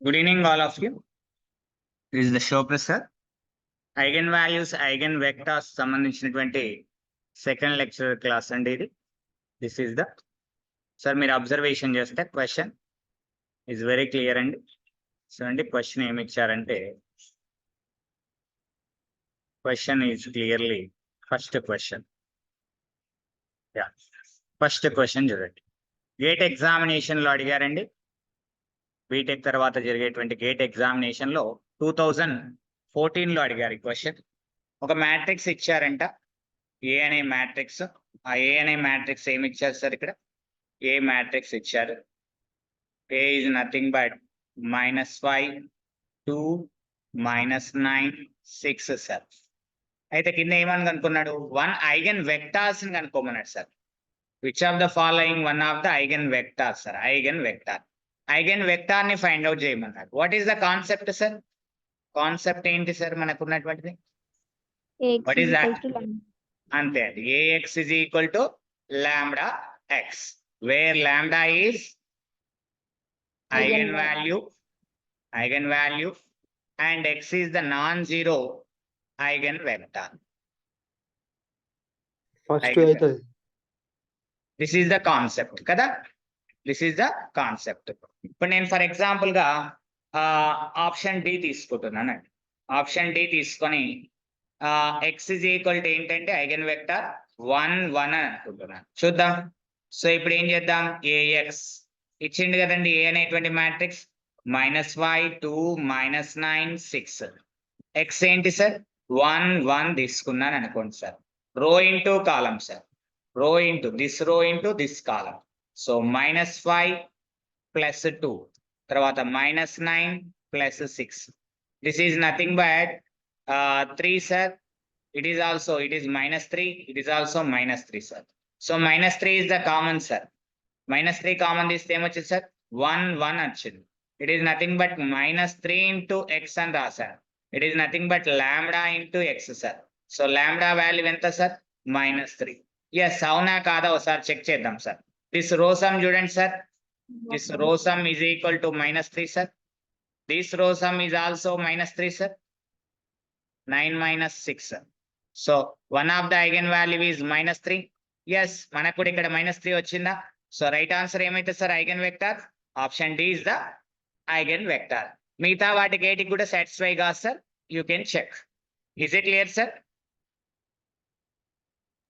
Good evening, all of you. This is the show Prasad. Eigen values eigen vectors సంబంధించినటువంటి second lecture class అండి ఇది. This is the sir మీరు observation చేస్తే question is very clear అండి. So అండి question ఏమి ఇచ్చారంటే question is clearly first question చూడండి. గేట్ ఎగ్జామినేషన్ లో అడిగారండి. బీటెక్ తర్వాత జరిగేటువంటి గేట్ ఎగ్జామినేషన్ లో 2014 లో అడిగారు ఈ క్వశ్చన్. ఒక మ్యాట్రిక్స్ ఇచ్చారంట, ఏ అనే మ్యాట్రిక్స్. ఆ ఏ అనే మ్యాట్రిక్స్ ఏమి ఇచ్చారు సార్? ఇక్కడ ఏ మ్యాట్రిక్స్ ఇచ్చారు. A is nothing but -5 2 -9 6 sir. అయితే కింద ఏమని కనుక్కున్నాడు? వన్ ఐగన్ వెక్టార్స్ ని కనుక్కోమన్నాడు sir. Which of the following one of the eigen vector sir. Eigen vector vector ని ఫైండ్ అవుట్ చేయమన్నాడు. What is the concept sir? Concept ఏంటి సార్ మనకున్నటువంటిది? What is that? అంతే అండి. A X is equal to lambda X, where lambda is eigen value and X is the non zero eigen vector. This is the concept కదా. This is the concept. ఇప్పుడు నేను for example గా option D తీసుకుంటున్నానండి. Option D తీసుకొని X is equal to ఏంటంటే eigen vector 1 1 అని అనుకుంటున్నాను. చూద్దాం. సో ఇప్పుడు ఏం చేద్దాం? ఏఎక్స్ ఇచ్చిండు కదండి, ఏ అనేటువంటి మ్యాట్రిక్స్ -5 2 -9 6. ఎక్స్ ఏంటి సార్? 1 1 తీసుకున్నాను అనుకోండి sir. Rho into column sir. Rho into this column. So -5 + 2 తర్వాత -9 + 6. This is nothing but 3 sir. It is -3. It is also -3 sir. So -3 is the common sir. -3 common తీస్తే ఏమొచ్చింది sir? 1 1 వచ్చింది. It is nothing but -3 into X అని రాశారు. It is nothing but lambda into X sir. So lambda value ఎంత sir? -3. Yes అవునా కాదా ఒకసారి check చేద్దాం సార్. దిస్ రో సమ్ చూడండి sir. This row sum is equal to -3 sir. This row sum is also -3 sir. 9 - 6 sir. So one of the eigenvalue is -3. Yes, మనకు కూడా ఇక్కడ -3 వచ్చిందా? సో రైట్ ఆన్సర్ ఏమైతే sir? Eigen vector. Option D is the eigen vector. మిగతా వాటికి ఏటికి కూడా satisfy కాదు sir. You can check. Is it clear sir?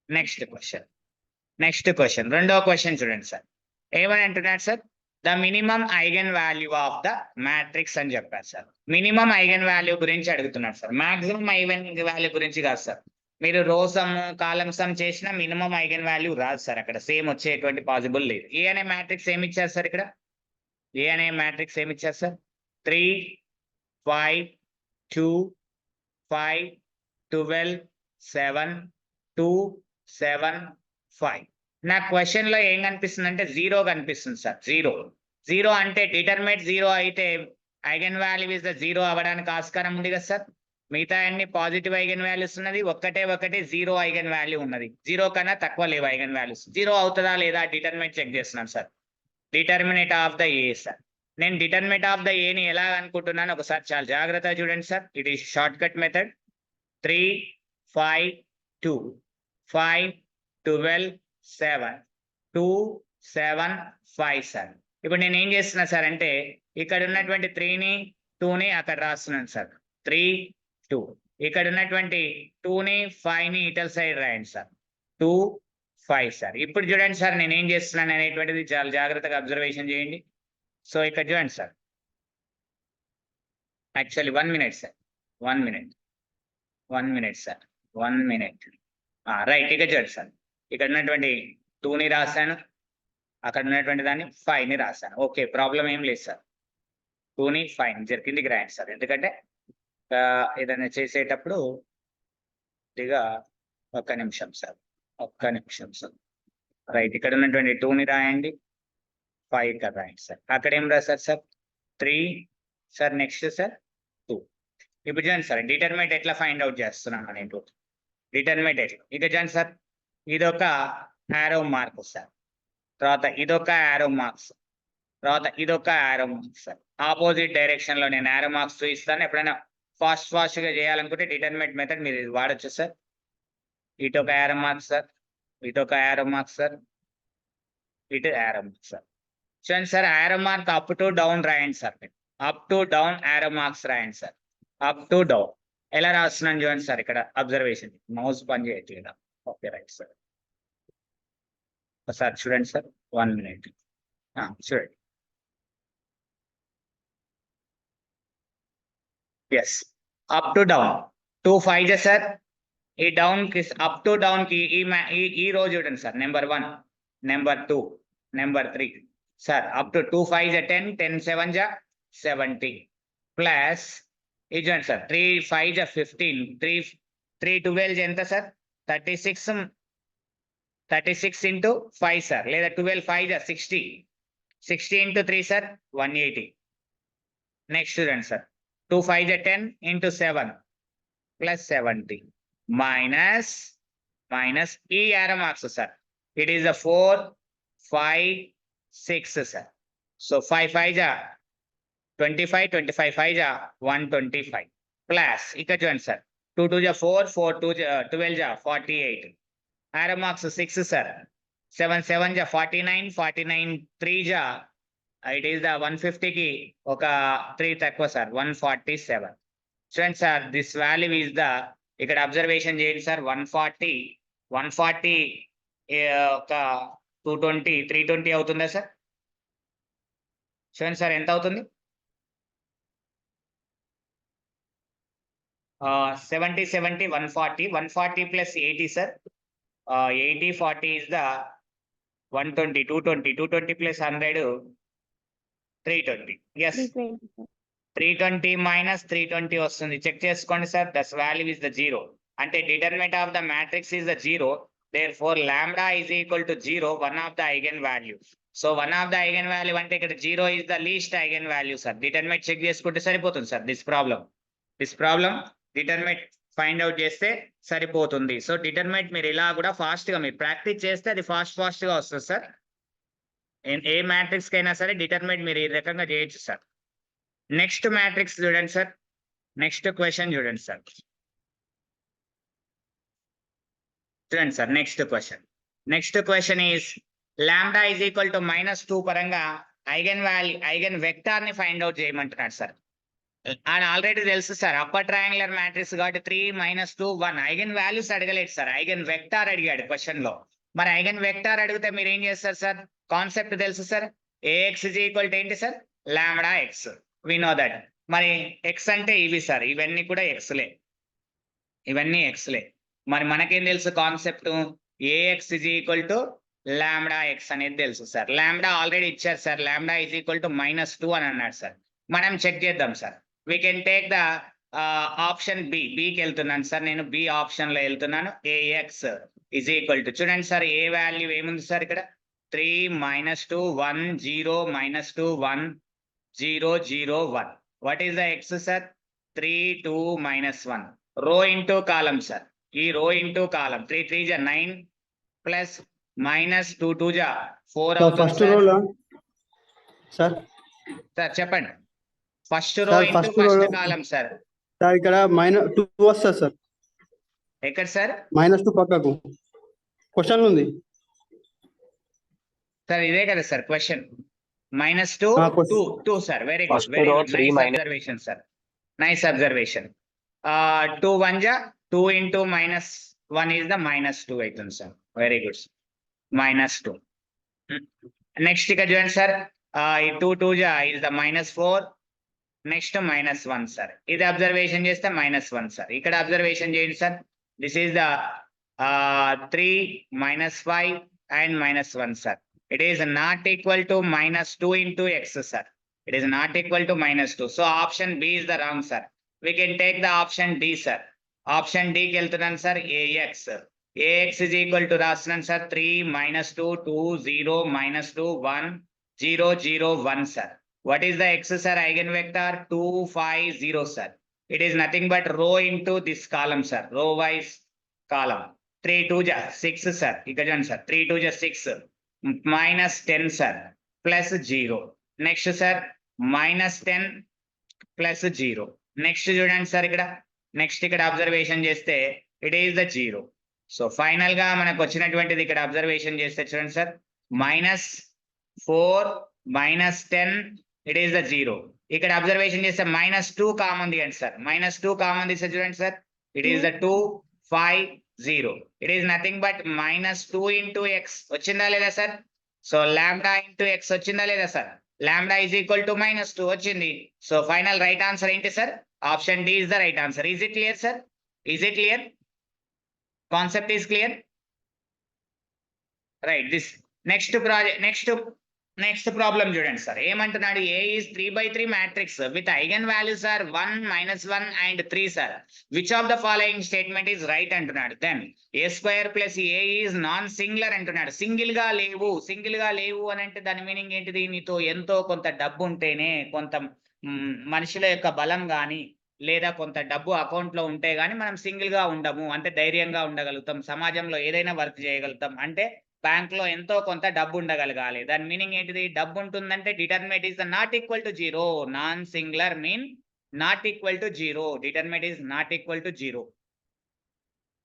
Next question రెండో క్వశ్చన్ చూడండి సార్. ఏమని అంటున్నాడు sir? The minimum eigen value of the matrix అని చెప్పారు సార్. మినిమం ఐగన్ వాల్యూ గురించి అడుగుతున్నాడు సార్. మాక్సిమం ఐగన్ వాల్యూ గురించి కాదు సార్. మీరు రో సమ్ కాలం సమ్ చేసిన మినిమం ఐగన్ వాల్యూ రాదు సార్. అక్కడ సేమ్ వచ్చేటువంటి పాసిబుల్ లేదు. ఏ అనే మ్యాట్రిక్స్ ఏమి ఇచ్చారు సార్? ఇక్కడ ఏ అనే మ్యాట్రిక్స్ ఏమి ఇచ్చారు సార్? 3 5 2 5 12 7 2 7 5. నా క్వశ్చన్ లో ఏం కనిపిస్తుంది అంటే 0 కనిపిస్తుంది సార్. 0 అంటే డిటర్మినెంట్ 0 అయితే ఐగన్ వాల్యూ ఇస్ ద 0 అవ్వడానికి ఆస్కారం ఉంది కదా సార్. మిగతా అన్ని పాజిటివ్ ఐగన్ వాల్యూస్ ఉన్నది. ఒకటి 0 ఐగన్ వాల్యూ ఉన్నది. 0 కన్నా తక్కువ లేవు ఐగన్ వాల్యూస్. 0 అవుతుందా లేదా డిటర్మినెంట్ చెక్ చేస్తున్నాను sir. Determinant of the A sir. నేను డిటర్మినెంట్ ఆఫ్ ద ఏని ఎలా అనుకుంటున్నాను ఒకసారి చాలా జాగ్రత్తగా చూడండి sir. It is short cut method. 3 5 2 5 12 7 2 7 5 sir. ఇప్పుడు నేను ఏం చేస్తున్నా సార్ అంటే ఇక్కడ ఉన్నటువంటి 3ని 2ని అక్కడ రాస్తున్నాను సార్. 3 2. ఇక్కడ ఉన్నటువంటి 2ని 5ని ఇటల్ సైడ్ రాయండి సార్. 2 5 సార్. ఇప్పుడు చూడండి సార్ నేను ఏం చేస్తున్నాను అనేటువంటిది చాలా జాగ్రత్తగా అబ్జర్వేషన్ చేయండి. సో ఇక్కడ చూడండి sir. Actually 1 minute sir. 1 minute sir. 1 minute. Right. ఇక్కడ చూడండి సార్. ఇక్కడ ఉన్నటువంటి 2ని రాశాను, అక్కడ ఉన్నటువంటి దాన్ని 5ని రాశాను. ఓకే, ప్రాబ్లం ఏం లేదు సార్. 2ని 5ని కిందికి రాయండి సార్. ఎందుకంటే ఏదైనా చేసేటప్పుడు కొద్దిగా ఒక్క నిమిషం సార్. రైట్. ఇక్కడ ఉన్నటువంటి 2ని రాయండి, 5 ఇక్కడ రాయండి సార్. అక్కడ ఏం రాశారు సార్? 3 సార్. Next sir 2. ఇప్పుడు చూడండి సార్ డిటర్మినెంట్ ఎట్లా ఫైండ్ అవుట్ చేస్తున్నాను అనేది. డిటర్మినెంట్ ఎట్లా? ఇక చూడండి సార్, ఇదొక యారో మార్క్ సార్. తర్వాత ఇదొక యారో మార్క్స్. తర్వాత ఇదొక arrow marks sir. Opposite direction లో నేను యారో మార్క్స్ చూపిస్తాను. ఎప్పుడైనా ఫాస్ట్ గా చేయాలనుకుంటే డిటర్మినేట్ మెథడ్ మీరు ఇది వాడొచ్చు సార్. ఇటు ఒక యారో మార్క్స్ సార్, ఇటు ఒక యారో మార్క్స్ సార్, ఇటు యారో మార్క్స్ సార్. చూడండి sir, arrow mark up to down రాయండి sir. Up to down arrow marks రాయండి సార్. అప్ టు డౌన్ ఎలా రాస్తున్నాను చూడండి సార్. ఇక్కడ అబ్జర్వేషన్, మౌస్ పని చేయట్లేదా? Okay right sir. సార్ చూడండి సార్, 1 minute చూడండి. Yes, up to down 2 5 sir. ఈ డౌన్ కి అప్ టు డౌన్ కి ఈ రోజు చూడండి sir. Number 1, number 2, number 3 sir. Up to 2 5 10, 10 7 70 plus ఇది చూడండి సార్. 3 5 15, 3 12 ఎంత సార్? 36 ఇంటూ 5 సార్, లేదా 12 5 60, 60 ఇంటూ 3 సార్ 180. నెక్స్ట్ చూడండి సార్, 2 5 10 ఇంటూ 7 ప్లస్ 70 మైనస్ ఈ arrow marks sir. It is 4 5 6 sir. So 5 5 25, 25 5 125 plus ఇక్కడ చూడండి sir. 2 2 4, 4 2 12 48. Arrow marks 6 sir. 7 7 49, 49 3 it is the 150 కి ఒక 3 తక్కువ సార్, 147. చూడండి sir, this value is the, ఇక్కడ అబ్జర్వేషన్ చేయండి సార్. 140 ఒక 220 320 అవుతుందా సార్? చూడండి సార్ ఎంత అవుతుంది. 70 70 140 plus 80 sir. 80 40 is the 120, 220 plus 100 320. Yes, 320 minus 320 వస్తుంది. చెక్ చేసుకోండి sir. Thus value is the 0. అంటే determinant of the matrix is the 0. Therefore lambda is equal to 0, one of the eigenvalue. So one of the eigenvalue అంటే ఇక్కడ 0 is the least eigenvalue sir. Determinant check చేసుకుంటే సరిపోతుంది sir. This problem determinant find out చేస్తే సరిపోతుంది. So determinate మీరు ఇలా కూడా fast గా మీరు ప్రాక్టీస్ చేస్తే అది ఫాస్ట్ గా వస్తుంది సార్. ఏ మ్యాట్రిక్స్ కైనా సరే డిటర్మినేట్ మీరు ఈ రకంగా చేయొచ్చు సార్. నెక్స్ట్ మ్యాట్రిక్స్ చూడండి సార్. నెక్స్ట్ క్వశ్చన్ చూడండి సార్. చూడండి sir, next question is lambda is equal to -2 పరంగా ఐగన్ వెక్టార్ ని ఫైండ్ అవుట్ చేయమంటున్నాడు సార్. అండ్ ఆల్రెడీ తెలుసు సార్, అప్పర్ ట్రయాంగులర్ మ్యాట్రిక్స్ కాబట్టి 3 -2 1 ఐగన్ వాల్యూస్ అడగలేదు సార్, ఐగన్ వెక్టార్ అడిగాడు క్వశ్చన్ లో. మరి ఐగన్ వెక్టార్ అడిగితే మీరు ఏం చేస్తారు సార్? కాన్సెప్ట్ తెలుసు sir. AX is equal to ఏంటి sir? Lambda X, we know that. మరి ఎక్స్ అంటే ఇవి సార్, ఇవన్నీ కూడా ఎక్స్లే, ఇవన్నీ ఎక్స్లే. మరి మనకేం తెలుసు concept? AX is equal to lambda X అనేది తెలుసు సార్. లాంబ్డా ఆల్రెడీ ఇచ్చారు sir. Lambda is equal to -2 అని అన్నాడు సార్. మనం చెక్ చేద్దాం sir. We can take the option B. కి వెళ్తున్నాను సార్, నేను B ఆప్షన్ లో వెళ్తున్నాను. AX is equal to, చూడండి సార్, ఏ వాల్యూ ఏముంది సార్ ఇక్కడ? 3 -2 1 0 -2 1 0 0 1. What is the X sir? 3 2 -1. Row into column sir. ఈ రో ఇంటూ కాలం 3 3 9 ప్లస్ -2 2 4 అవుతుంది సార్. చెప్పండి. ఫస్ట్ రో ఇంటూ ఫస్ట్ కాలం సార్. సార్ ఇక్కడ -2 వస్తుంది సార్. ఎక్కడ సార్? -2 పక్కకు క్వశ్చన్ ఉంది సార్. ఇదే కదా sir question. -2 2 sir. Very good, very good, nice observation sir, nice observation. 2 1 2 into -1 is the -2 అవుతుంది సార్. Very good, -2. నెక్స్ట్ ఇక్కడ చూడండి sir, 2 2 is the -4. Next -1 sir. ఇది అబ్జర్వేషన్ చేస్తే -1 సార్. ఇక్కడ అబ్జర్వేషన్ చేయండి sir. This is the 3 -5 and -1 sir. It is not equal to -2 into X sir. It is not equal to -2. So option B is the wrong sir. We can take the option D sir. Option D కి వెళ్తున్నాను sir. AX is equal to రాస్తున్నాను sir. 3 -2 2 0 -2 1 0 0 1 sir. What is the X sir? Eigenvector 2 5 0 sir. It is nothing but row into this column sir, row wise column. 3 2 6 sir. Ikkada sir, 3 2 6 -10 sir plus 0. Next sir -10 plus 0. Next చూడండి sir ఇక్కడ next ఇక్కడ observation చేస్తే it is the 0. So final గా మనకు వచ్చినటువంటిది ఇక్కడ observation చేస్తే చూడండి sir -4 -10 it is the 0. ఇక్కడ అబ్జర్వేషన్ చేస్తే -2 కామన్ తీయండి సార్. -2 కామన్ తీస్తే చూడండి sir it is the 2 5 0. It is nothing but -2 into X వచ్చిందా లేదా sir? So lambda into X వచ్చిందా లేదా sir? Lambda is equal to -2 వచ్చింది. సో ఫైనల్ రైట్ ఆన్సర్ ఏంటి sir? Option D is the right answer. Is it clear sir? Is it clear? Concept is clear? Right. This next project next problem చూడండి sir ఏమంటున్నాడు? A is 3/3 matrix with eigen values are 1 -1 and 3 sir. Which of the following statement is right అంటున్నాడు. Then a² plus A is non singular అంటున్నాడు. Single గా లేవు అని అంటే దాని meaning ఏంటిది? నీతో ఎంతో కొంత డబ్బు ఉంటేనే, కొంత మనుషుల యొక్క బలం గాని లేదా కొంత డబ్బు అకౌంట్ లో ఉంటే గానీ మనం సింగిల్ గా ఉండము. అంటే ధైర్యంగా ఉండగలుగుతాం, సమాజంలో ఏదైనా వర్క్ చేయగలుగుతాం. అంటే బ్యాంక్ లో ఎంతో కొంత డబ్బు ఉండగలగాలి. దాని మీనింగ్ ఏంటిది? డబ్బు ఉంటుందంటే determinate is not equal to 0. Non singular mean not equal to 0. Determinate is not equal to 0.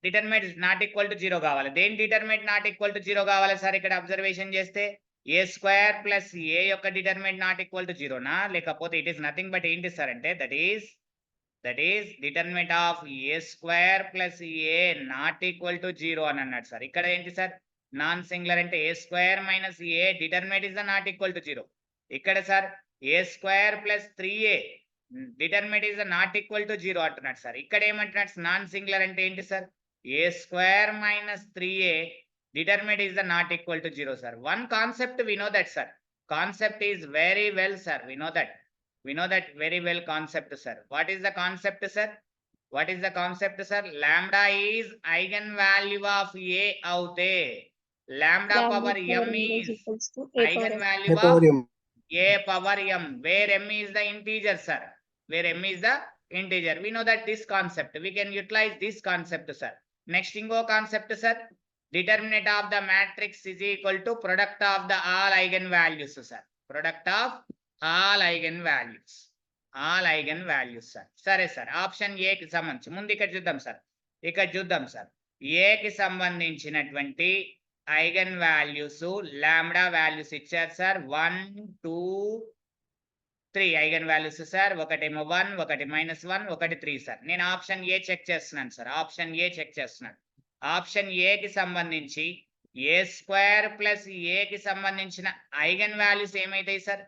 Determinate not equal to 0 కావాలి. దేని డిటర్మినేట్ నాట్ ఈక్వల్ టు 0 కావాలి సార్? ఇక్కడ అబ్జర్వేషన్ చేస్తే a² ప్లస్ ఏ యొక్క డిటర్మినేట్ నాట్ ఈక్వల్ టు 0 నా, లేకపోతే it is nothing but ఏంటి sir అంటే that is determinate of a² plus A not equal to 0 అని అన్నాడు సార్. ఇక్కడ ఏంటి సార్? నాన్ సింగులర్ అంటే a² minus A determinant is not equal to 0. ఇక్కడ sir a² plus 3a determinant is not equal to 0 అంటున్నాడు sir. ఇక్కడ ఏమంటున్నాడు? Non singular అంటే ఏంటి sir? a² minus 3a determinant is not equal to 0 sir. One concept we know that sir. Concept is very well sir. We know that very well concept sir. What is the concept sir? What is the concept sir? Lambda is eigen value of A అవుతే lambda power m is eigen value of a power m, where m is the integer sir, where m is the integer. We know that this concept we can utilize this concept sir. Next ingo concept sir, determinant of the matrix is equal to product of the all eigen values sir. Product of all eigen values sir. సరే sir option A కి సంబంధించి ముందు ఇక్కడ చూద్దాం sir. A కి సంబంధించినటువంటి eigen values lambda values ఇచ్చారు sir. 1 2 3 eigen values sir. ఒకటేమో 1, ఒకటి -1, ఒకటి 3 సార్. నేను ఆప్షన్ ఏ చెక్ చేస్తున్నాను సార్. ఆప్షన్ ఏ కి సంబంధించి a² ప్లస్ ఏ కి సంబంధించిన ఐగన్ వాల్యూస్ ఏమైతాయి సార్?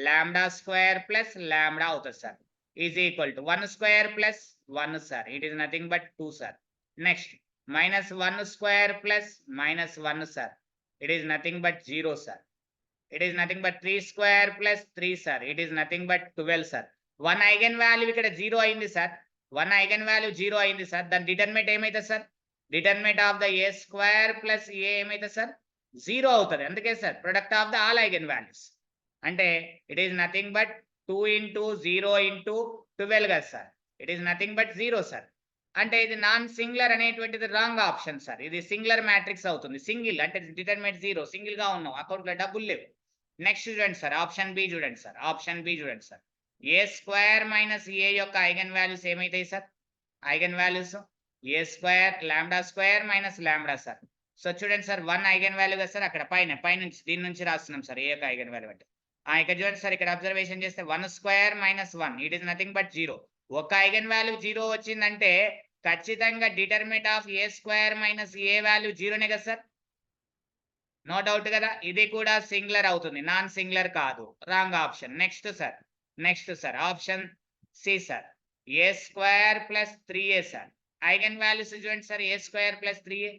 λ² ప్లస్ లాంబ్డా అవుతుంది sir. Is equal to 1² plus 1 sir. It is nothing but 2 sir. Next -1² plus -1 sir. It is nothing but 0 sir. It is nothing but 3² plus 3 sir. It is nothing but 12 sir. 1 eigen value ఇక్కడ 0 అయింది sir. 1 eigen value 0 అయింది sir. దాని determinant ఏమైతుంది sir? Determinant of the a² plus A ఏమైతుంది sir? 0 అవుతుంది. అందుకే sir product of the all eigen values అంటే it is nothing but 2 into 0 into 12 కదా sir. It is nothing but 0 sir. అంటే ఇది నాన్ సింగులర్ అనేటువంటిది రాంగ్ ఆప్షన్ సార్. ఇది singular matrix అవుతుంది. సింగిల్ అంటే డిటర్మినేట్ 0, సింగిల్ గా ఉన్నాం, అకౌంట్ లో డబ్బులు లేవు. నెక్స్ట్ చూడండి సార్ ఆప్షన్ బి చూడండి సార్. a² మైనస్ ఏ యొక్క ఐగన్ వాల్యూస్ ఏమైతాయి sir? Eigen values a² λ² minus lambda sir. So చూడండి సార్ 1 ఐగన్ వాల్యూ కదా సార్. అక్కడ పైనుంచి దీని నుంచి రాస్తున్నాం సార్ ఏ యొక్క ఐగన్ వాల్యూ అంటే. ఇక్కడ చూడండి సార్ ఇక్కడ అబ్జర్వేషన్ చేస్తే 1² minus 1 it is nothing but 0. ఒక ఐగన్ వాల్యూ 0 వచ్చిందంటే ఖచ్చితంగా determinant of a² minus A value 0నే కదా సార్. నో డౌట్ కదా. ఇది కూడా సింగులర్ అవుతుంది, నాన్ సింగులర్ కాదు. Wrong option. Next sir option C sir. a² plus 3a sir. Eigen values చూడండి sir. a² plus 3a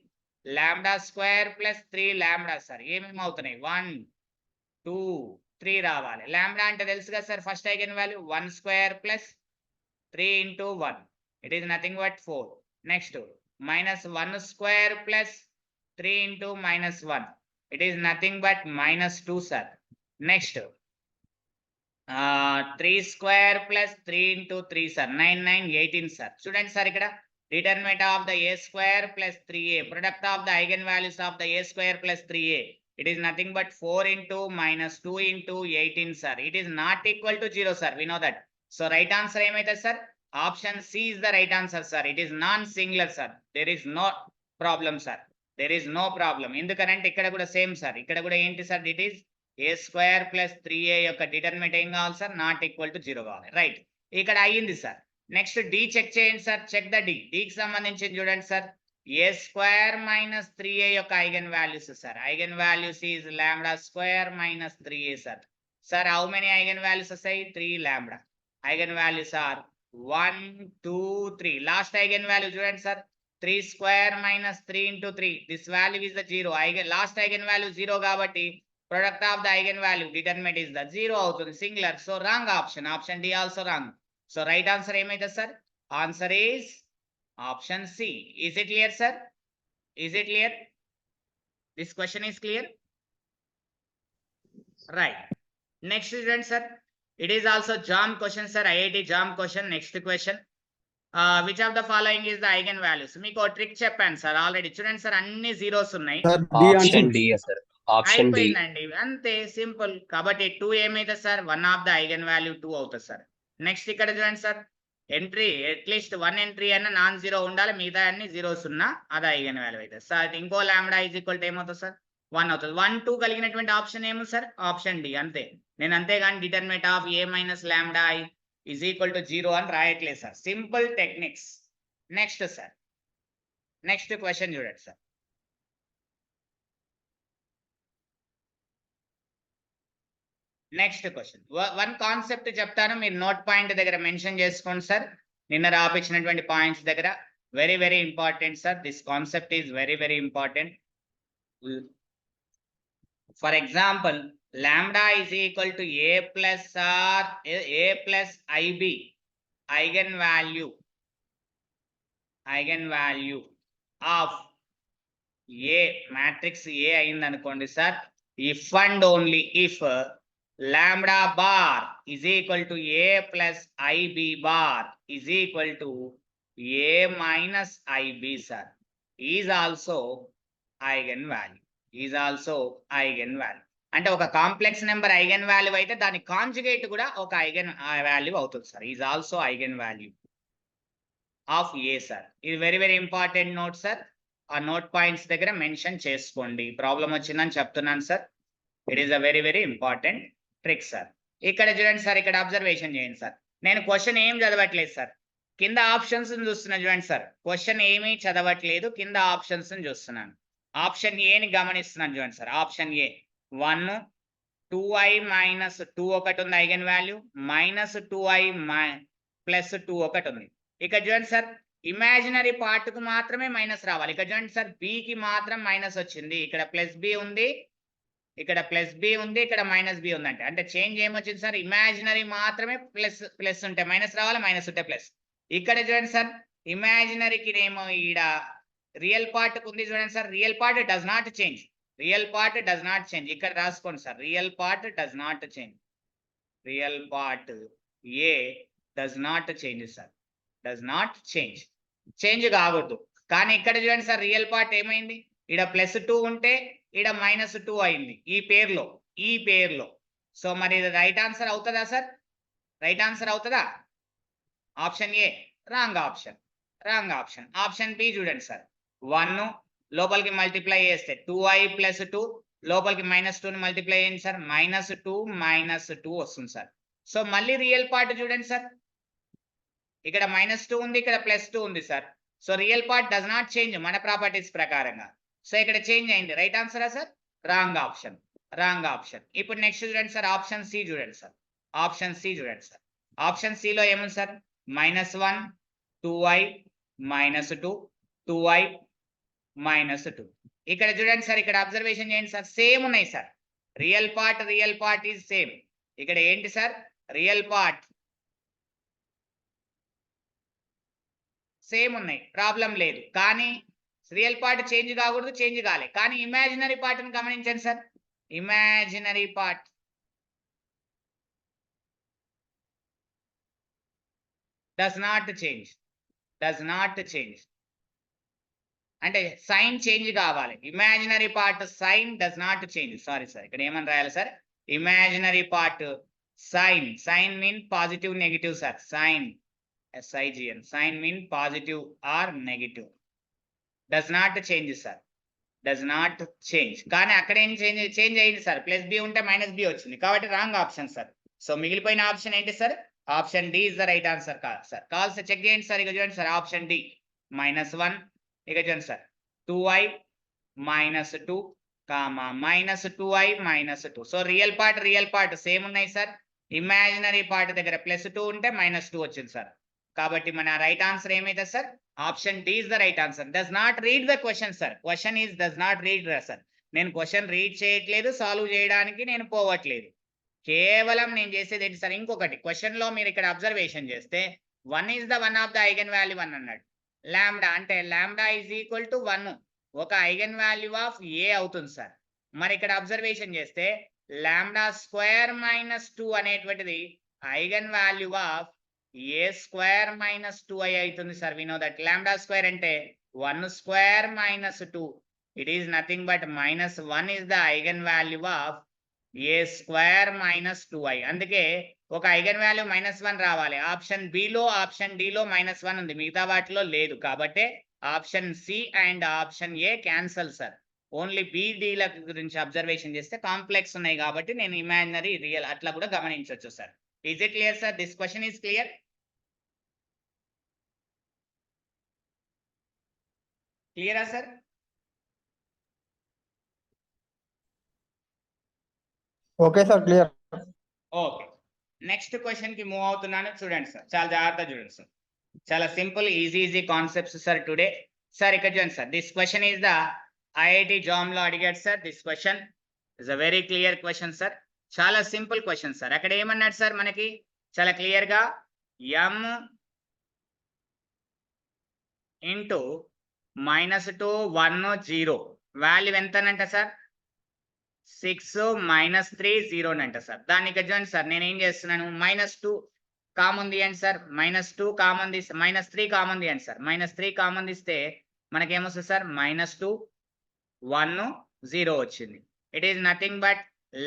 λ² plus 3 lambda sir. ఏమేమి అవుతున్నాయి? 1 2 3 రావాలి. లాంబ్డా అంటే తెలుసు కదా sir. First eigen value 1² plus 3 into 1 it is nothing but 4. Next -1² plus 3 into -1 it is nothing but -2 sir. Next 3² plus 3 into 3 sir. 9 9 18 sir. చూడండి sir ఇక్కడ determinate of the a² plus 3a product of the eigen values of the a² plus 3a It is nothing but 4 into minus 2 into 18, sir. It is not equal to 0, sir. We know that. So right answer ఏమైతుంది sir? Option C is the right answer, sir. It is non-singular, sir. There is no problem, sir. There is no problem. ఎందుకనంటే ఇక్కడ కూడా same sir. ఇక్కడ కూడా ఏంటి sir? It is a square plus 3a యొక్క determinant ఏం కావాలి sir? Not equal to 0 కావాలి. రైట్, ఇక్కడ అయ్యింది సార్. నెక్స్ట్ డి చెక్ చేయండి సార్. Check the D. డికి సంబంధించి చూడండి sir. a square minus 3a యొక్క eigen values sir. Eigen values is lambda square minus 3a sir. Sir how many eigen values వస్తాయి? 3 lambda. Eigen values are 1 2 3. Last eigen value చూడండి sir. 3 square minus 3 into 3. This value is the 0. Last eigen value 0 కాబట్టి product of the eigen value determinant is the 0 అవుతుంది, singular. So wrong option. Option D also wrong. So right answer ఏమైతుంది sir? Answer is option C. Is it clear, sir? Is it clear? This question is clear? Right. Next student, sir. It is also JAM question, sir. IIT JAM question. Next question. Which of the following is the eigen values? మీకు trick చెప్పాను sir already. చూడండి sir, అన్ని zeros ఉన్నాయి. Sir D option answer. D sir. Option D. అయిపోయిందండి, అంతే simple. కాబట్టి 2 ఏమైతే sir? 1 of the eigen value 2 అవుతుంది సార్. నెక్స్ట్ ఇక్కడ చూడండి సార్, ఎంట్రీ అట్లీస్ట్ 1 ఎంట్రీ అయినా నాన్ జీరో ఉండాలి, మిగతా అన్ని జీరోస్ ఉన్నా అది ఐగన్ వాల్యూ అవుతుంది సార్. ఇంకో లాంబ్డా ఈజ్ ఈక్వల్ టు ఏమవుతుంది సార్? 1 అవుతుంది. 1 2 కలిగినటువంటి ఆప్షన్ ఏమో సార్? Option D. అంతే. నేను అంతేగాని determinant of A minus lambda I is equal to 0 అని రాయట్లేదు sir. Simple techniques. Next sir, next question చూడండి sir. Next question. One concept చెప్తాను, మీరు నోట్ పాయింట్ దగ్గర మెన్షన్ చేసుకోండి సార్. నిన్న రాపించినటువంటి పాయింట్స్ దగ్గర. Very very important sir. This concept is very very important. For example, lambda is equal to A plus or A plus I B eigen value of A matrix A అయింది అనుకోండి sir. If and only if lambda bar is equal to a plus ib bar is equal to a minus ib, sir, is also eigenvalue. అంటే ఒక complex number eigen value అయితే దాని conjugate కూడా ఒక eigen value అవుతుంది sir. Is also eigen value of A sir. ఇది very very important note sir. ఆ note points దగ్గర మెన్షన్ చేసుకోండి. ప్రాబ్లం వచ్చిందని చెప్తున్నాను sir. It is a very very important trick sir. ఇక్కడ చూడండి సార్, ఇక్కడ అబ్జర్వేషన్ చేయండి సార్. నేను క్వశ్చన్ ఏం చదవట్లేదు సార్, కింద ఆప్షన్స్ చూస్తున్నా. చూడండి సార్, క్వశ్చన్ ఏమీ చదవట్లేదు, కింద ఆప్షన్స్ చూస్తున్నాను. ఆప్షన్ ఏని గమనిస్తున్నాను. చూడండి సార్, ఆప్షన్ ఏ 1 2i మైనస్ 2 ఒకటి ఉంది eigen value, minus 2i plus 2 ఒకటి ఉంది. ఇక్కడ చూడండి సార్, ఇమాజినరీ పార్ట్ కు మాత్రమే మైనస్ రావాలి. ఇక్కడ చూడండి సార్, బి కి మాత్రం మైనస్ వచ్చింది. ఇక్కడ ప్లస్ బి ఉంది, ఇక్కడ ప్లస్ బి ఉంది, ఇక్కడ మైనస్ బి ఉందంటే అంటే చేంజ్ ఏమొచ్చింది సార్? ఇమాజినరీ మాత్రమే ప్లస్ ఉంటే మైనస్ రావాలి, మైనస్ ఉంటే ప్లస్. ఇక్కడ చూడండి సార్, ఇమాజినరీకి ఏమో ఈడ రియల్ పార్ట్ ఉంది. చూడండి sir, real part does not change. ఇక్కడ రాసుకోండి sir, real part does not change. Real part A does not change sir, does not change కాకూడదు. కానీ ఇక్కడ చూడండి సార్, రియల్ పార్ట్ ఏమైంది? ఈడ ప్లస్ 2 ఉంటే ఈడ మైనస్ 2 అయింది ఈ పేర్లో. సో మరి రైట్ ఆన్సర్ అవుతుందా సార్? రైట్ ఆన్సర్ అవుతుందా? Option A wrong option. Option B చూడండి సార్, 1 లోపలికి మల్టిప్లై చేస్తే 2i ప్లస్ 2 లోపలికి మైనస్ 2 ని మల్టిప్లై చేయండి సార్, -2 వస్తుంది సార్. సో మళ్ళీ రియల్ పార్ట్ చూడండి సార్, ఇక్కడ -2 ఉంది, ఇక్కడ +2 ఉంది sir. So real part does not change మన ప్రాపర్టీస్ ప్రకారంగా. సో ఇక్కడ చేంజ్ అయింది. రైట్ ఆన్సరా సార్? Wrong option. ఇప్పుడు నెక్స్ట్ చూడండి సార్, ఆప్షన్ సి చూడండి సార్. ఆప్షన్ సి లో ఏముంది సార్? -1 2i -2 2i -2. ఇక్కడ చూడండి సార్, ఇక్కడ అబ్జర్వేషన్ చేయండి సార్, సేమ్ ఉన్నాయి sir. Real part is same. ఇక్కడ ఏంటి సార్? రియల్ పార్ట్ సేమ్ ఉన్నాయి, ప్రాబ్లం లేదు. కానీ రియల్ పార్ట్ చేంజ్ కాకూడదు, చేంజ్ కాలే. కానీ ఇమాజినరీ పార్ట్ ని గమనించండి sir, imaginary part does not change. అంటే సైన్ చేంజ్ కావాలి. Imaginary part sign does not change. Sorry sir, ఇక్కడ ఏమని రాయాలి sir? Imaginary part sign. Sign mean positive negative sir. Sign SIGN. Sign mean positive or negative. Does not change sir. Does not change. కానీ అక్కడ ఏం change అయింది sir? Plus B ఉంటే minus B వచ్చింది, కాబట్టి రాంగ్ ఆప్షన్ సార్. సో మిగిలిపోయిన option ఏంటి sir? Option D is the right answer. కాదు సార్. కాల్స్ చెక్ చేయండి సార్. ఇక చూడండి సార్, ఆప్షన్ డి -1. ఇక చూడండి sir, 2i -2 -2i -2. So real part same ఉన్నాయి సార్. ఇమాజినరీ పార్ట్ దగ్గర +2 ఉంటే -2 వచ్చింది సార్. కాబట్టి మన రైట్ ఆన్సర్ ఏమైతే sir? Option D is the right answer. Does not read the question sir. Question is does not read sir. నేను question read చేయట్లేదు, solve చేయడానికి నేను పోవట్లేదు. కేవలం నేను చేసేది ఏంటి సార్? ఇంకొకటి, క్వశ్చన్ లో మీరు ఇక్కడ అబ్జర్వేషన్ చేస్తే 1 is the one of the eigen value 1 అన్నాడు. లాంబ్డా అంటే లాంబ్డా ఈజ్ ఈక్వల్ టు 1 ఒక ఐగన్ వాల్యూ ఆఫ్ ఏ అవుతుంది సార్. మరి ఇక్కడ అబ్జర్వేషన్ చేస్తే లాంబ్డా స్క్వేర్ -2 అనేటువంటిది eigen value of A square -2i అవుతుంది sir. We know that lambda square అంటే 1 square -2. It is nothing but -1 is the eigen value of A square -2i. అందుకే ఒక eigen value -1 రావాలి. Option below option డిలో -1 ఉంది, మిగతా వాటిలో లేదు. కాబట్టి option C and option A cancel sir. Only బిడిల గురించి అబ్జర్వేషన్ చేస్తే కాంప్లెక్స్ ఉన్నాయి కాబట్టి నేను ఇమాజినరీ రియల్ అట్లా కూడా గమనించవచ్చు sir. Is it clear sir? This question is clear. క్లియరా sir? Okay sir, clear. Okay, next question కి మూవ్ అవుతున్నాను. చూడండి సార్, చాలా జాగ్రత్త చూడండి సార్. చాలా simple easy concepts sir today. Sir ఇక్కడ చూడండి sir, this question is the IIT JAM లో అడిగాడు sir. This question is a very clear question sir. చాలా సింపుల్ క్వశ్చన్ సార్. అక్కడ ఏమన్నాడు సార్? మనకి చాలా క్లియర్ గా m ఇంటూ -2 1 0 వాల్యూ ఎంతనంట సార్? 6 -3 0 అంట సార్. దాన్ని ఇక్కడ చూడండి సార్, నేను ఏం చేస్తున్నాను, -2 కామన్ తీయండి సార్. -2 కామన్ తీస్తే -3 కామన్ తీయండి సార్. -3 కామన్ తీస్తే మనకేమొస్తుంది సార్? -2 1 0 వచ్చింది. It is nothing but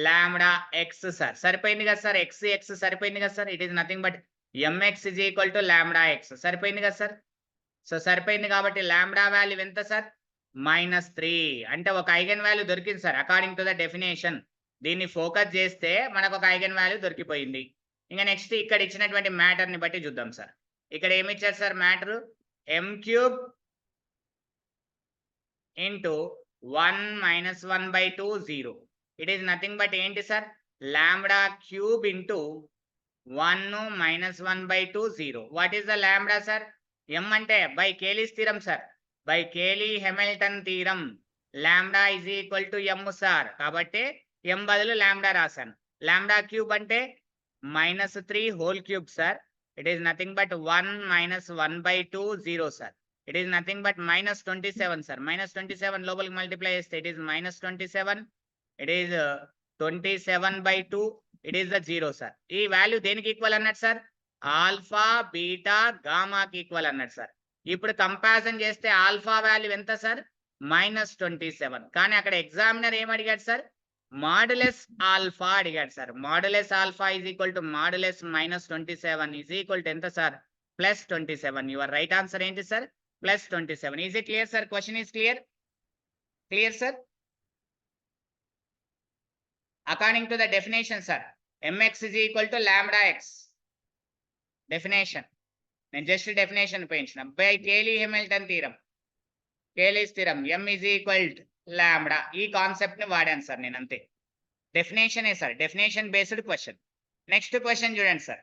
lambda X sir. సరిపోయింది కదా సార్? ఎక్స్ సరిపోయింది కదా sir? It is nothing but mx is equal to lambda X. సరిపోయింది కదా సార్? సో సరిపోయింది కాబట్టి లాంబ్డా వాల్యూ ఎంత సార్? -3. అంటే ఒక ఐగన్ వాల్యూ దొరికింది sir according to the definition. దీన్ని ఫోకస్ చేస్తే మనకు ఒక ఐగన్ వాల్యూ దొరికిపోయింది. ఇంకా నెక్స్ట్ ఇక్కడ ఇచ్చినటువంటి మ్యాటర్ ని బట్టి చూద్దాం సార్. ఇక్కడ ఏమి ఇచ్చారు sir? Matter m³ into 1 - 1/2 0. It is nothing but ఏంటి sir? Lambda cube into 1 - 1/2 0. What is the lambda sir? m అంటే by Cayley's theorem sir. By Cayley Hamilton theorem lambda is equal to m sir. కాబట్టి m బదులు lambda రాశాను. Lambda cube అంటే -3 whole cube sir. It is nothing but 1 - 1/2 0 sir. It is nothing but -27 sir. -27 లోపలికి multiply చేస్తే it is -27. It is 27/2. It is the 0 sir. ఈ value దేనికి equal అన్నట్టు sir? Alpha beta గామాకి equal అన్నట్టు sir. ఇప్పుడు comparison చేస్తే alpha value ఎంత sir? -27. కానీ అక్కడ ఎగ్జామినర్ ఏం అడిగాడు సార్? మాడ్యులస్ ఆల్ఫా అడిగాడు sir. Modulus alpha is equal to modulus -27 is equal to ఎంత సార్? +27. యువర్ రైట్ ఆన్సర్ ఏంటి sir? +27. Is it clear sir? Question is clear? Clear sir? According to the definition sir, mx is equal to lambda X. Definition నేను just definition ఉపయోగించిన by Cayley Hamilton theorem. Cayley's theorem m is equal to lambda. ఈ concept ని వాడాను sir నేను, అంతే. Definition ఏ sir, definition based question. Next question చూడండి sir.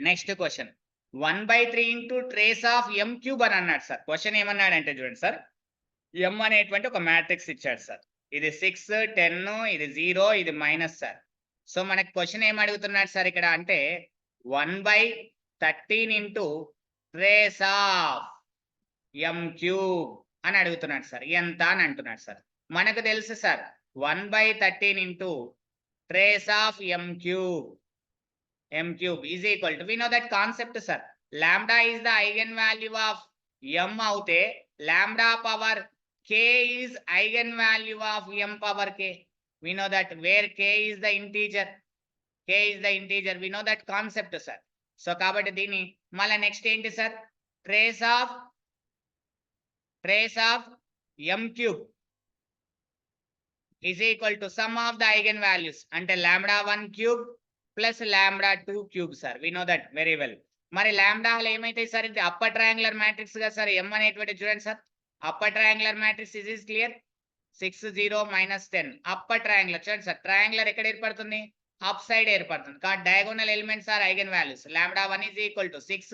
Next question 1/3 into trace of m³ అని అన్నాడు సార్. క్వశ్చన్ ఏమన్నాడంటే చూడండి సార్, m అనేటువంటి ఒక మ్యాట్రిక్స్ ఇచ్చాడు సార్. ఇది 6 10 ఇది 0 ఇది మైనస్ సార్. సో మనకి క్వశ్చన్ ఏం అడుగుతున్నాడు సార్ ఇక్కడ అంటే 1/13 ఇంటూ ట్రేస్ ఆఫ్ m³ అని అడుగుతున్నాడు సార్. ఎంత అని అంటున్నాడు సార్. మనకు తెలుసు sir 1/13 into trace of m³ is equal to, we know that concept sir. Lambda is the eigen value of m అవుతే lambda power k is eigenvalue of m power k. We know that where k is the integer, we know that concept sir. So కాబట్టి దీన్ని మళ్ళీ next ఏంటి sir, trace of m cube is equal to sum of the eigenvalues అంటే lambda 1 cube plus lambda 2 cube sir. we know that very well. మరి లాంబ్డాలు ఏమైతే sir, ఇది upper triangular matrix గా sir m అనేటువంటి చూడండి sir, upper triangular matrix is clear 6 0 -10 upper triangular చూడండి sir, triangular ఎక్కడ ఏర్పడుతుంది, అప్ సైడ్ ఏర్పడుతుంది కాబట్టి diagonal elements are eigen values. Lambda 1 is equal to 6,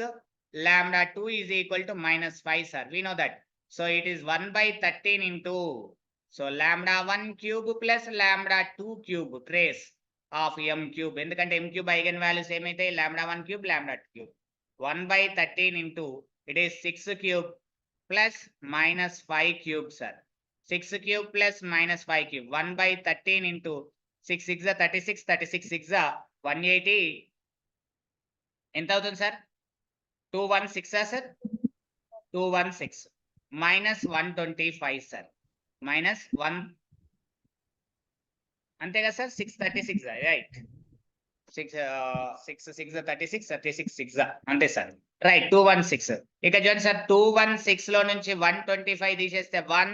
lambda 2 is equal to -5 sir. we know that. so it is 1/13 into so lambda 1 cube plus lambda 2 cube trace of m cube. ఎందుకంటే m cube eigen values ఏమైతే lambda 1 cube lambda 2 cube 1/13 into it is 6 cube plus -5 cube sir. 6 cube plus -5 cube 1/13 into 6 6 36 36 6 180 ఎంత అవుతుంది sir, 216 sir, 216 minus 125 sir, minus 1 అంతే కదా sir, 636 right, 6 6 36 36 6 అంతే sir right 216. ఇక చూడండి sir 216 లో నుంచి 125 తీసేస్తే 1,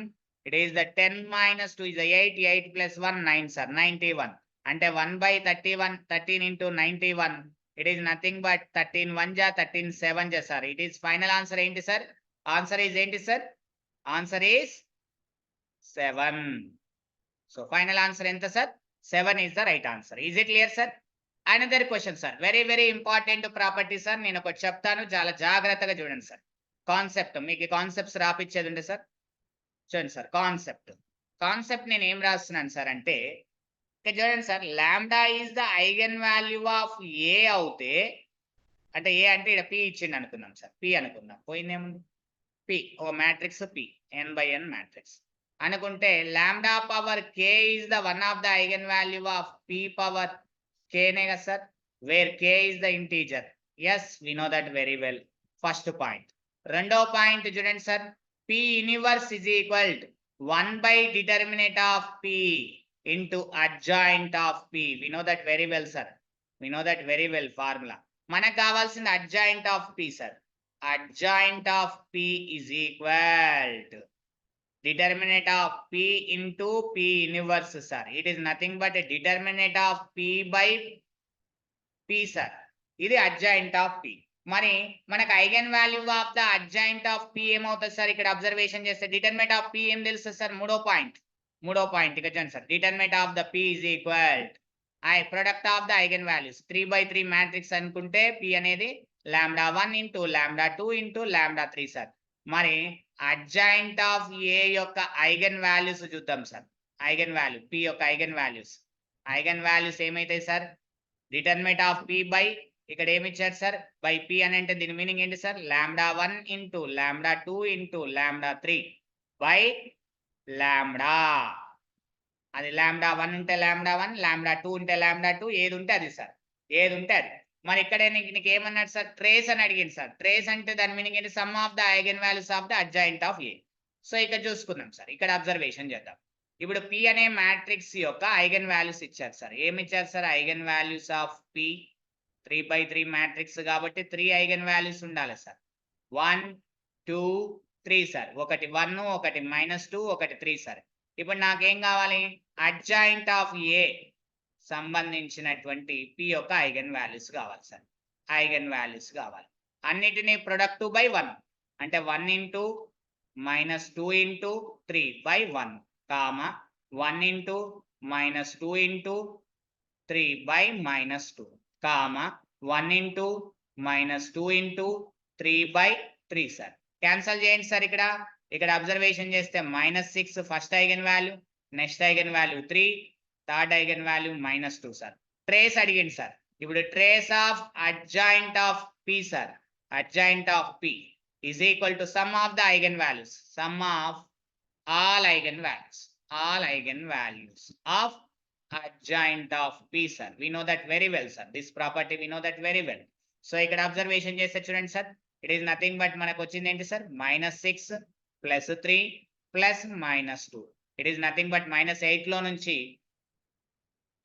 it is the 10 minus 2 is the 8, 8 plus 1 9 sir 91 అంటే 1/31 13 into 91 it is nothing but 13 1 ja 13 7 ja sir. it is final answer ఏంటి సార్, ఆన్సర్ ఈజ్ ఏంటి sir, answer is 7. So final answer ఎంత sir, 7 is the right answer. is it clear sir? Another question sir, very very important property sir, నేను ఒకటి చెప్తాను చాలా జాగ్రత్తగా చూడండి sir. Concept మీకు కాన్సెప్ట్స్ రాపిచ్చేది ఉండే సార్, చూడండి సార్ కాన్సెప్ట్ నేను ఏం రాస్తున్నాను సార్ అంటే ఇక్కడ చూడండి sir, lambda is the eigen value of A అవుతే అంటే ఏ అంటే ఇక్కడ పి ఇచ్చింది అనుకుందాం సార్, పి అనుకుందాం పోయిందేముంది, పి ఒక మ్యాట్రిక్స్ పి n/n మ్యాట్రిక్స్ అనుకుంటే lambda power K is the one of the eigen value of P power కేనే కదా sir, where K is the integer. Yes we know that very well, first point. రెండో point చూడండి sir, P inverse is equal to 1/determinant of P into adjoint of P. We know that very well, sir. We know that very well formula. మనకు కావాల్సిన adjoint of P, sir. Adjoint of P is equal to determinant of P into P inverse, sir. It is nothing but a determinant of P by P, sir. ఇది adjoint of P. మరి మనకు eigen value of the adjoint of P ఏమవుతుంది sir, ఇక్కడ observation చేస్తే determinant of P ఏం తెలుస్తుంది sir, మూడో point ఇక్కడ చూడండి sir, determinant of the P is equal product of the eigen values 3/3 matrix అనుకుంటే పి అనేది lambda 1 into lambda 2 into lambda 3 sir. మరి అడ్జాయింట్ ఆఫ్ ఏ యొక్క ఐగన్ వాల్యూస్ చూద్దాం సార్, ఐగన్ వాల్యూ పి యొక్క ఐగన్ వాల్యూస్ ఏమైతాయి sir, determinant of P by ఇక్కడ ఏమి ఇచ్చారు సార్ బై పి అని అంటే దీని మీనింగ్ ఏంటి sir, lambda 1 into lambda 2 into lambda 3 by lambda, అది లాంబ్డా 1 ఉంటే లాంబ్డా 1, లాంబ్డా 2 ఉంటే లాంబ్డా 2, ఏది ఉంటే అది సార్, ఏది ఉంటే అది. మరి ఇక్కడ నీకు ఏమన్నాడు సార్, ట్రేస్ అని అడిగింది సార్. ట్రేస్ అంటే దాని మీనింగ్ ఏంటి, some of the eigen values of the adjoint of A. So ఇక్కడ చూసుకుందాం సార్, ఇక్కడ అబ్జర్వేషన్ చేద్దాం. ఇప్పుడు పి అనే మ్యాట్రిక్స్ యొక్క ఐగన్ వాల్యూస్ ఇచ్చారు సార్, ఏమి ఇచ్చారు sir, eigen values of P 3/3 matrix కాబట్టి 3 ఐగన్ వాల్యూస్ ఉండాలి సార్, 1 2 3 సార్, ఒకటి 1 ఒకటి -2 ఒకటి 3 సార్. ఇప్పుడు నాకేం కావాలి, అడ్జాయింట్ ఆఫ్ ఏ సంబంధించినటువంటి పి యొక్క ఐగన్ వాల్యూస్ కావాలి సార్, ఐగన్ వాల్యూస్ కావాలి. అన్నిటినీ ప్రొడక్ట్ బై 1 అంటే 1 into -2 into 3/1 comma 1 into -2 into 3/-2 comma 1 into -2 into 3/3 sir. Cancel చేయండి సార్, ఇక్కడ అబ్జర్వేషన్ చేస్తే -6 first eigen value, next eigen value 3, third eigen value -2 sir. Trace అడిగింది sir, ఇప్పుడు trace of adjoint of P sir, adjoint of P is equal to some of the eigen values, some of all eigen values of adjoint of P sir. We know that very well sir, this property we know that very well. So ఇక్కడ observation చేస్తే చూడండి sir, it is nothing but మనకు వచ్చింది ఏంటి sir, -6 plus 3 plus -2. It is nothing but -8 లో నుంచి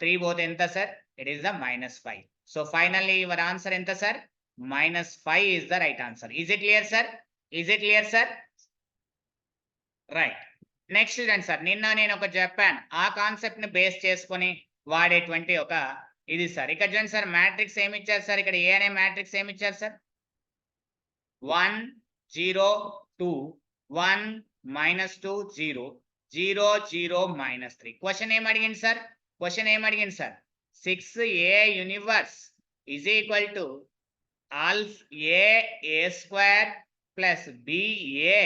3 పోతే ఎంత sir? It is the -5. So finally your answer ఎంత sir? -5 is the right answer. Is it clear, sir? Is it clear, sir? Right. Next చూడండి sir, నిన్న నేను ఒకటి చెప్పాను, ఆ కాన్సెప్ట్ ని బేస్ చేసుకొని వాడేటువంటి ఒక ఇది సార్. ఇక్కడ చూడండి సార్, మ్యాట్రిక్స్ ఏమి ఇచ్చారు సార్? ఇక్కడ ఏ అనే మ్యాట్రిక్స్ ఏమి ఇచ్చారు సార్? 1 0 2 1 -2 0 0 0 -3. క్వశ్చన్ ఏం అడిగింది సార్? క్వశ్చన్ ఏం అడిగింది sir? 6a universe is equal to a square plus ba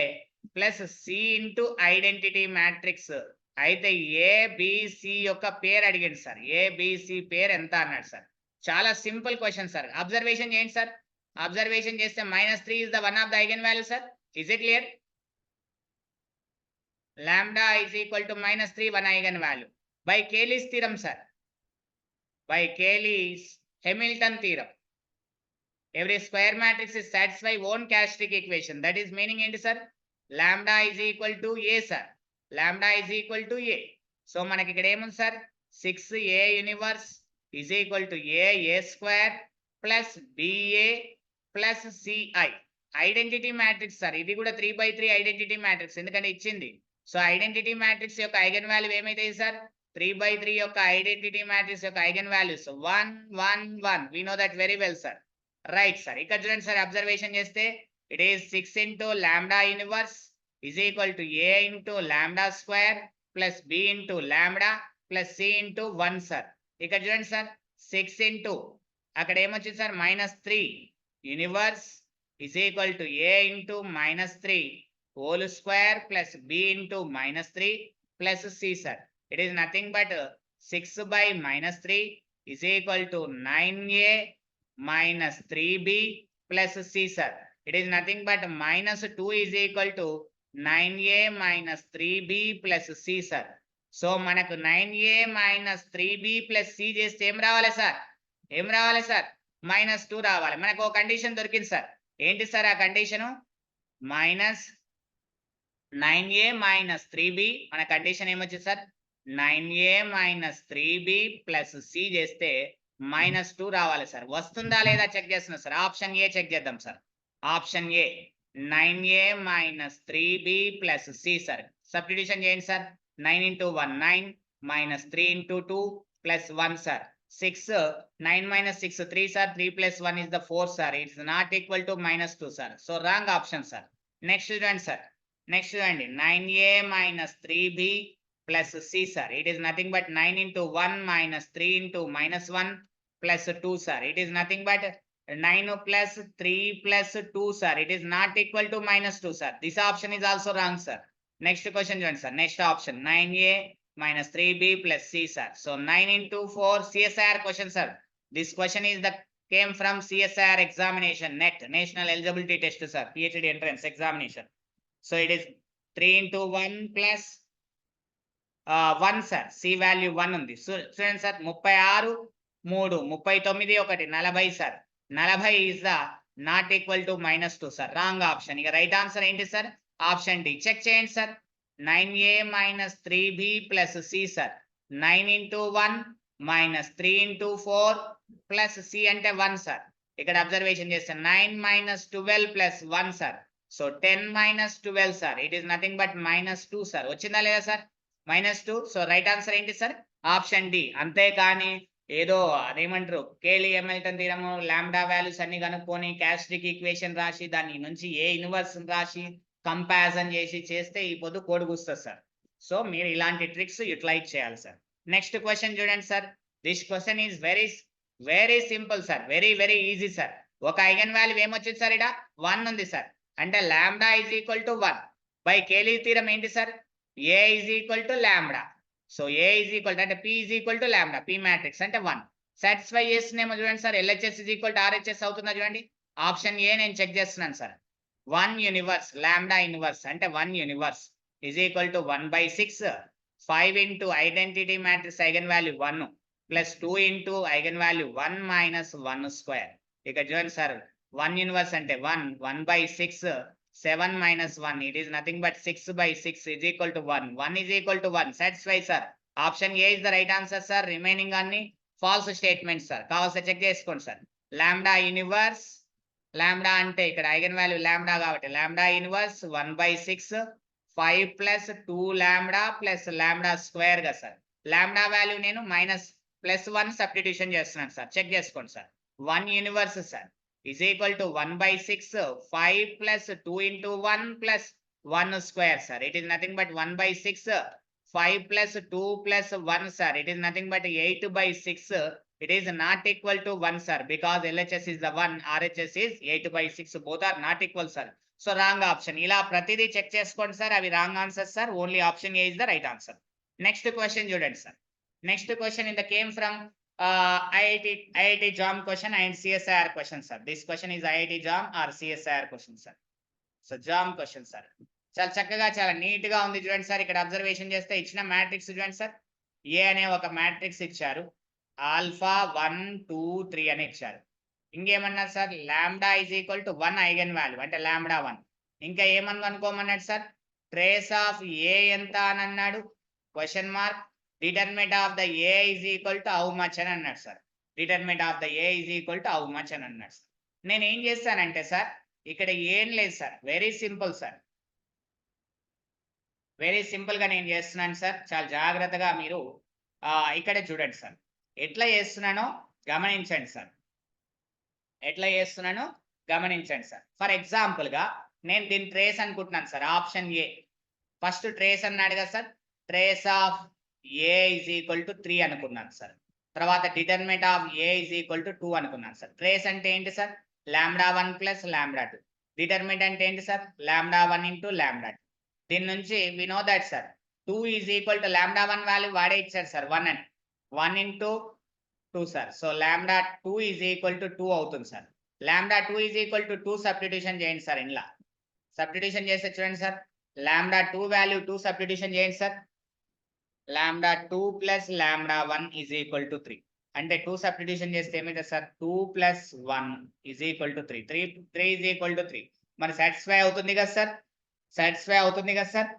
plus C into identity matrix. అయితే ఏబిసి యొక్క పేరు అడిగింది సార్. ఏబిసి పేరు ఎంత అన్నాడు సార్. చాలా సింపుల్ క్వశ్చన్ సార్. అబ్జర్వేషన్ చేయండి సార్. అబ్జర్వేషన్ చేస్తే -3 is the one of the eigen value sir. Is it clear? Lambda is equal to -3 one eigen value by Cayley's theorem sir. By Cayley's Hamilton theorem. Every square matrix is satisfy own characteristic equation. That is meaning ఏంటి sir? Lambda is equal to a sir. Lambda is equal to a. So మనకి ఇక్కడ ఏముంది sir? 6a universe is equal to a square plus ba plus ci. Identity matrix sir. ఇది కూడా 3/3 identity matrix, ఎందుకంటే ఇచ్చింది. So identity matrix యొక్క eigen value ఏమైతాయి sir? 3/3 యొక్క ఐడెంటిటీ మ్యాట్రిక్స్ యొక్క eigen values 1 1 1. We know that very well sir. Right sir. ఇక్కడ చూడండి సార్, అబ్జర్వేషన్ చేస్తే it is 6 into lambda universe is equal to a into lambda square plus b into lambda plus c into 1 sir. ఇక్కడ చూడండి sir, 6 into అక్కడ ఏమొచ్చింది sir? -3 universe is equal to a into -3 whole square plus b into -3 plus c sir. It is nothing but 6/-3 is equal to 9a -3b plus c sir. It is nothing but -2 is equal to 9a -3b plus c sir. So మనకు 9a -3b plus c చేస్తే ఏం రావాలి sir? ఏం రావాలి sir? -2 రావాలి. మనకు ఒక condition దొరికింది సార్. ఏంటి సార్ ఆ కండిషను? -9a -3b. మన కండిషన్ ఏమొచ్చింది sir? 9a -3b plus c చేస్తే -2 రావాలి సార్. వస్తుందా లేదా చెక్ చేస్తున్నా సార్. ఆప్షన్ ఏ చెక్ చేద్దాం sir. Option A 9a -3b plus c sir. Substitution చేయండి sir. 9 into 1 9 -3 into 2 plus 1 sir. 6 9 - 6 3 sir. 3 plus 1 is the 4 sir. It's not equal to -2 sir. So wrong option sir. Next చూడండి sir. Next చూడండి, 9a -3b plus c sir. It is nothing but 9 into 1 -3 into -1 plus 2 sir. It is nothing but 9 plus 3 plus 2 sir. It is not equal to -2 sir. This option is also wrong sir. Next question చూడండి sir. Next option 9a -3b plus c sir. So 9 into 4 CSIR question sir. This question is the came from CSIR examination NET, National Eligibility Test sir, PhD entrance examination. So it is 3 into 1 plus 1 sir. C value 1 ఉంది. So చూడండి sir, 36 3 39 1 40 sir. 40 is the not equal to -2 sir. Wrong option. ఇక right answer ఏంటి sir? Option D. Check చేయండి sir. 9a -3b plus c sir. 9 into 1 -3 into 4 plus c అంటే 1 sir. ఇక్కడ observation చేస్తే 9 - 12 plus 1 sir. So 10 - 12 sir. It is nothing but -2 sir. వచ్చిందా లేదా sir? -2. So right answer ఏంటి sir? Option D. అంతేకాని ఏదో అదేమంటారు, Cayley Hamilton theorem, lambda values అన్ని కనుక్కొని క్యారెక్టరిస్టిక్ ఈక్వేషన్ రాసి దాని నుంచి ఏ యూనివర్స్ రాసి కంపారిజన్ చేస్తే ఈ పొద్దు కోడ్ కూస్తుంది సార్. సో మీరు ఇలాంటి ట్రిక్స్ యూటిలైజ్ చేయాలి సార్. నెక్స్ట్ క్వశ్చన్ చూడండి sir. This question is very simple sir. Very easy sir. ఒక ఐగన్ వాల్యూ ఏమొచ్చింది సార్? ఇక్కడ 1 ఉంది సార్. అంటే lambda is equal to 1 by Cayley theorem ఏంటి sir? A is equal to lambda. So A is equal to అంటే p is equal to lambda. p matrix అంటే 1. Satisfy చేస్తున్నామో చూడండి sir. LHS is equal to RHS అవుతుందా చూడండి. Option A నేను check చేస్తున్నాను sir. 1 universe lambda universe అంటే 1 universe is equal to 1/6 5 into identity matrix eigen value 1 plus 2 into eigen value 1 - 1 square. ఇక చూడండి సార్, 1 యూనివర్స్ అంటే 1 1/6 7 minus 1, it is nothing but 6 by 6 is equal to 1. 1 is equal to 1. Satisfy, sir. Option A is the right answer, sir. Remaining అన్ని false statements, sir. కావాల్సి check చేసుకోండి, sir. Lambda inverse, lambda అంటే ఇక్కడ eigen value lambda కాబట్టి lambda inverse 1 by 6, 5 plus 2 lambda plus lambda square గా sir. Lambda value నేను +1 substitution చేస్తున్నాను sir. Check చేసుకోండి sir. 1 inverse sir is equal to 1 by 6, 5 plus 2 into 1 plus 1 square, sir. It is nothing but 1 by 6, 5 plus 2 plus 1, sir. It is nothing but 8 by 6. It is not equal to 1, sir, because LHS is the 1, RHS is 8 by 6. Both are not equal, sir. So wrong option. ఇలా ప్రతిదీ check చేసుకోండి sir. అవి wrong answer sir. Only option A is the right answer. Next question చూడండి sir. Next question in the came from IIT JAM question and CSIR question, sir. This question is IIT JAM or CSIR question, sir. So JAM question, sir. చాలా చక్కగా చాలా neat గా ఉంది చూడండి sir. ఇక్కడ observation చేస్తే ఇచ్చిన మ్యాట్రిక్స్ చూడండి సార్. ఏ అనే ఒక మ్యాట్రిక్స్ ఇచ్చారు. ఆల్ఫా 1 2 3 అని ఇచ్చారు. ఇంకేమన్నారు sir? Lambda is equal to 1 eigen value అంటే లాంబ్డా 1. ఇంకా ఏమని అనుకోమన్నాడు సార్? ట్రేస్ ఆఫ్ ఏ ఎంత అని అన్నాడు. Question mark. Determinant of the A is equal to how much అని అన్నాడు sir. Determinant of the A is equal to how much అని అన్నాడు సార్. నేను ఏం చేస్తానంటే సార్ ఇక్కడ ఏం లేదు sir. Very simple sir. Very simple గా నేను చేస్తున్నాను సార్. చాలా జాగ్రత్తగా మీరు ఇక్కడ చూడండి సార్. ఎట్లా చేస్తున్నానో గమనించండి సార్. ఎట్లా చేస్తున్నానో గమనించండి సార్. ఫర్ ఎగ్జాంపుల్ గా నేను దీన్ని ట్రేస్ అనుకుంటున్నాను సార్. ఆప్షన్ ఏ ఫస్ట్ ట్రేస్ అన్నాడు కదా sir. Trace of A is equal to 3 అనుకున్నాను సార్. తర్వాత determinant of A is equal to 2 అనుకున్నాను సార్. ట్రేస్ అంటే ఏంటి sir? Lambda 1 plus lambda 2. Determinant అంటే ఏంటి సార్? Lambda 1 into lambda 2. దీని నుంచి we know that sir 2 is equal to lambda 1 value వాడే ఇచ్చారు సార్ 1 అని. 1 into 2 sir. So lambda 2 is equal to 2 అవుతుంది sir. Lambda 2 is equal to 2 substitution చేయండి sir. ఇంట్లో సబ్స్టిట్యూషన్ చేస్తే చూడండి సార్. లాంబ్డా 2 వాల్యూ 2 సబ్స్టిట్యూషన్ చేయండి sir. Lambda 2 plus lambda 1 is equal to 3. అంటే 2 సబ్స్టిట్యూషన్ చేస్తే ఏమైతే sir 2 plus 1 is equal to 3. 3 is equal to 3. మరి సాటిస్ఫై అవుతుంది కదా సార్. సాటిస్ఫై అవుతుంది కదా సార్.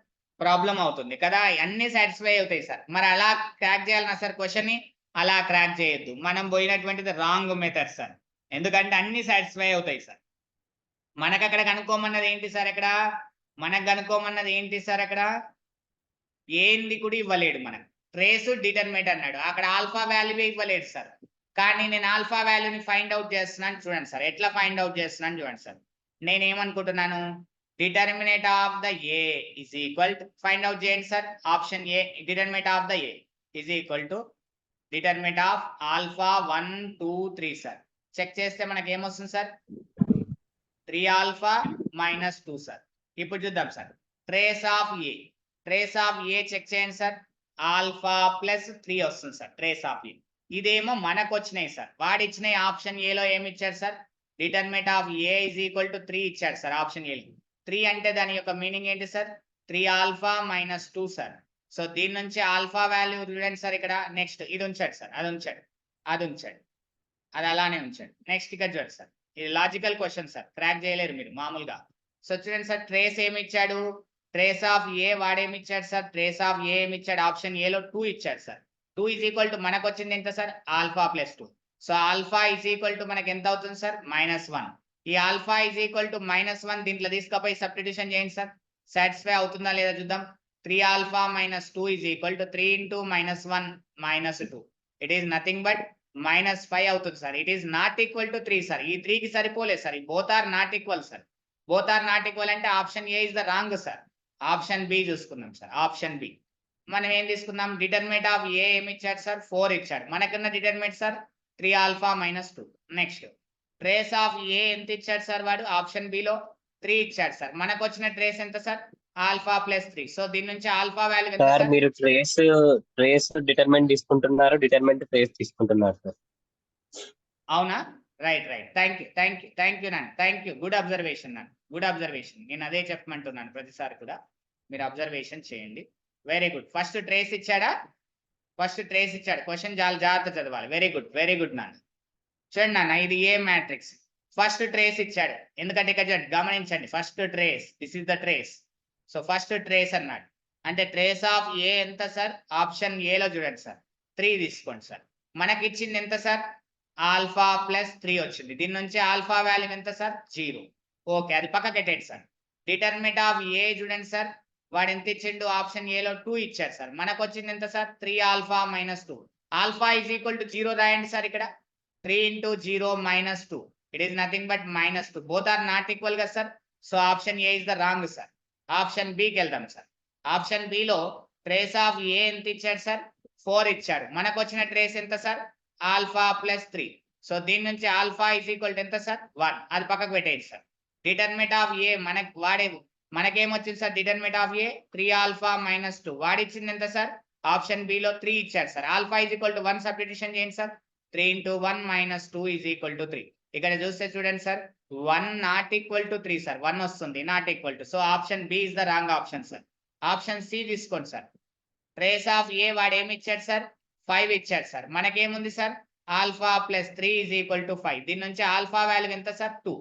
ప్రాబ్లం అవుతుంది కదా. అన్ని సాటిస్ఫై అవుతాయి సార్. మరి అలా క్రాక్ చేయాలన్నా సార్ క్వశ్చన్ ని? అలా క్రాక్ చేయొద్దు. మనం పోయినటువంటిది రాంగ్ మెథడ్ సార్. ఎందుకంటే అన్ని సాటిస్ఫై అవుతాయి సార్. మనకు అక్కడ కనుక్కోమన్నది ఏంటి సార్? అక్కడ మనకు కనుక్కోమన్నది ఏంటి సార్? అక్కడ ఏంది కూడా ఇవ్వలేడు మనకు. ట్రేస్ డిటర్మినెంట్ అన్నాడు. అక్కడ ఆల్ఫా వాల్యూ ఇవ్వలేడు సార్. కానీ నేను ఆల్ఫా వాల్యూని ఫైండ్ అవుట్ చేస్తున్నాను చూడండి సార్. ఎట్లా ఫైండ్ అవుట్ చేస్తున్నాను చూడండి సార్. నేను ఏమనుకుంటున్నాను? Determinant of the A is equal to find out చేయండి sir. Option A determinant of the A is equal to determinant of alpha 1 2 3 sir. Check చేస్తే మనకి ఏమొస్తుంది సార్? 3 alpha minus 2 sir. ఇప్పుడు చూద్దాం sir. Trace of A, trace of A check చేయండి sir. Alpha plus 3 వస్తుంది sir trace of ఏ. ఇదేమో మనకు వచ్చినాయి సార్. వాడు ఇచ్చిన ఆప్షన్ ఏలో ఏమి ఇచ్చారు sir? Determinant of A is equal to 3 ఇచ్చాడు సార్ ఆప్షన్ ఏ. 3 అంటే దాని యొక్క మీనింగ్ ఏంటి sir? 3 alpha minus 2 sir. So దీని నుంచి ఆల్ఫా వాల్యూ చూడండి సార్. ఇక్కడ నెక్స్ట్ ఇది ఉంచాడు సార్. అది ఉంచాడు, అది ఉంచాడు, అది అలానే ఉంచాడు. నెక్స్ట్ ఇక్కడ చూడండి సార్. ఇది లాజికల్ క్వశ్చన్ సార్. క్రాక్ చేయలేరు మీరు మామూలుగా. సో చూడండి సార్. ట్రేస్ ఏమి ఇచ్చాడు? ట్రేస్ ఆఫ్ ఏ వాడేమి ఇచ్చాడు సార్? ట్రేస్ ఆఫ్ ఏ ఏమి ఇచ్చాడు? ఆప్షన్ ఏలో 2 ఇచ్చాడు సార్. 2 ఈజ్ ఈక్వల్ టు మనకు వచ్చింది ఎంత sir? Alpha plus 2. So alpha is equal to మనకి ఎంత అవుతుంది సార్? -1. ఈ ఆల్ఫా ఈజ్ ఈక్వల్ టు -1 దీంట్లో తీసుకపోయి సబ్స్టిట్యూషన్ చేయండి సార్. సాటిస్ఫై అవుతుందా లేదా చూద్దాం. 3 alpha minus 2 is equal to 3 into -1 -2. It is nothing but -5 అవుతుంది sir. It is not equal to 3 sir. ఈ 3 కి సరిపోలేదు సార్. ఈ both are not equal sir. Both are not equal అంటే option A is the wrong sir. Option B చూసుకుందాం sir. Option B మనం ఏం తీసుకుందాం? డిటర్మినెంట్ ఆఫ్ ఏ ఏమి ఇచ్చాడు సార్? 4 ఇచ్చాడు. మనకున్న determinant sir 3 alpha minus 2. Next trace of A ఎంత ఇచ్చాడు సార్? వాడు ఆప్షన్ బిలో 3 ఇచ్చాడు సార్. మనకు వచ్చిన ట్రేస్ ఎంత సార్? Alpha plus 3. సో దీని నుంచి ఆల్ఫా వాల్యూ ఎంత సార్? సార్? మీరు ట్రేస్ డిటర్మినెంట్ తీసుకుంటున్నారు, డిటర్మినెంట్ ట్రేస్ తీసుకుంటున్నారు సార్. అవునా? Right right. థ్యాంక్ యూ నాన్న. Thank you. గుడ్ అబ్జర్వేషన్ నాన్న. Good observation. నేను అదే చెప్పమంటున్నాను ప్రతిసారి కూడా. మీరు అబ్జర్వేషన్ చేయండి. Very good. ఫస్ట్ ట్రేస్ ఇచ్చాడా? ఫస్ట్ ట్రేస్ ఇచ్చాడు. క్వశ్చన్ చాలా జాగ్రత్త చదవాలి. వెరీ గుడ్, వెరీ గుడ్ నాన్న. చూడండి నాన్న, ఇది ఏ మ్యాట్రిక్స్. ఫస్ట్ ట్రేస్ ఇచ్చాడు, ఎందుకంటే ఇక్కడ చూడండి గమనించండి, first trace, this is the trace. So first trace అన్నాడు అంటే ట్రేస్ ఆఫ్ ఏ ఎంత సార్, ఆప్షన్ ఏలో చూడండి సార్ 3 తీసుకోండి సార్. మనకి ఇచ్చింది ఎంత సార్, ఆల్ఫా ప్లస్ 3 వచ్చింది. దీని నుంచి ఆల్ఫా వాల్యూ ఎంత సార్, 0. ఓకే, అది పక్కకి పెట్టండి సార్. డిటర్మినెంట్ ఆఫ్ ఏ చూడండి సార్, వాడు ఎంత ఇచ్చిండు, ఆప్షన్ ఏలో 2 ఇచ్చారు సార్. మనకు వచ్చింది ఎంత sir, 3 alpha minus 2. Alpha is equal to 0 రాయండి సార్. ఇక్కడ 3 into 0 minus 2, it is nothing but minus 2. Both are not equal కదా sir. So option A is the wrong sir. Option బికి వెళ్దాం సార్. ఆప్షన్ బి లో trace of A ఎంత ఇచ్చాడు sir, 4 ఇచ్చాడు. మనకు వచ్చిన ట్రేస్ ఎంత సార్, ఆల్ఫా ప్లస్ 3. సో దీని నుంచి ఆల్ఫా ఇస్ ఈక్వల్ టు ఎంత సార్, 1. అది పక్కకు పెట్టేయండి సార్. డిటర్మినెంట్ ఆఫ్ ఏ మనకేమొచ్చింది sir, determinant of A 3 alpha minus 2. వాడిచ్చింది ఎంత సార్, ఆప్షన్ బి లో 3 ఇచ్చాడు sir. Alpha is equal to 1 substitution చేయండి sir. 3 into 1 minus 2 is equal to 3. ఇక్కడ చూస్తే చూడండి sir, 1 not equal to 3 sir, 1 వస్తుంది, not equal to. So option B is the wrong option sir. Option C తీసుకోండి sir. Trace of A వాడు ఏమి ఇచ్చాడు sir, 5 ఇచ్చాడు సార్. మనకేముంది sir, alpha plus 3 is equal to 5. దీని నుంచి ఆల్ఫా వాల్యూ ఎంత సార్, 2.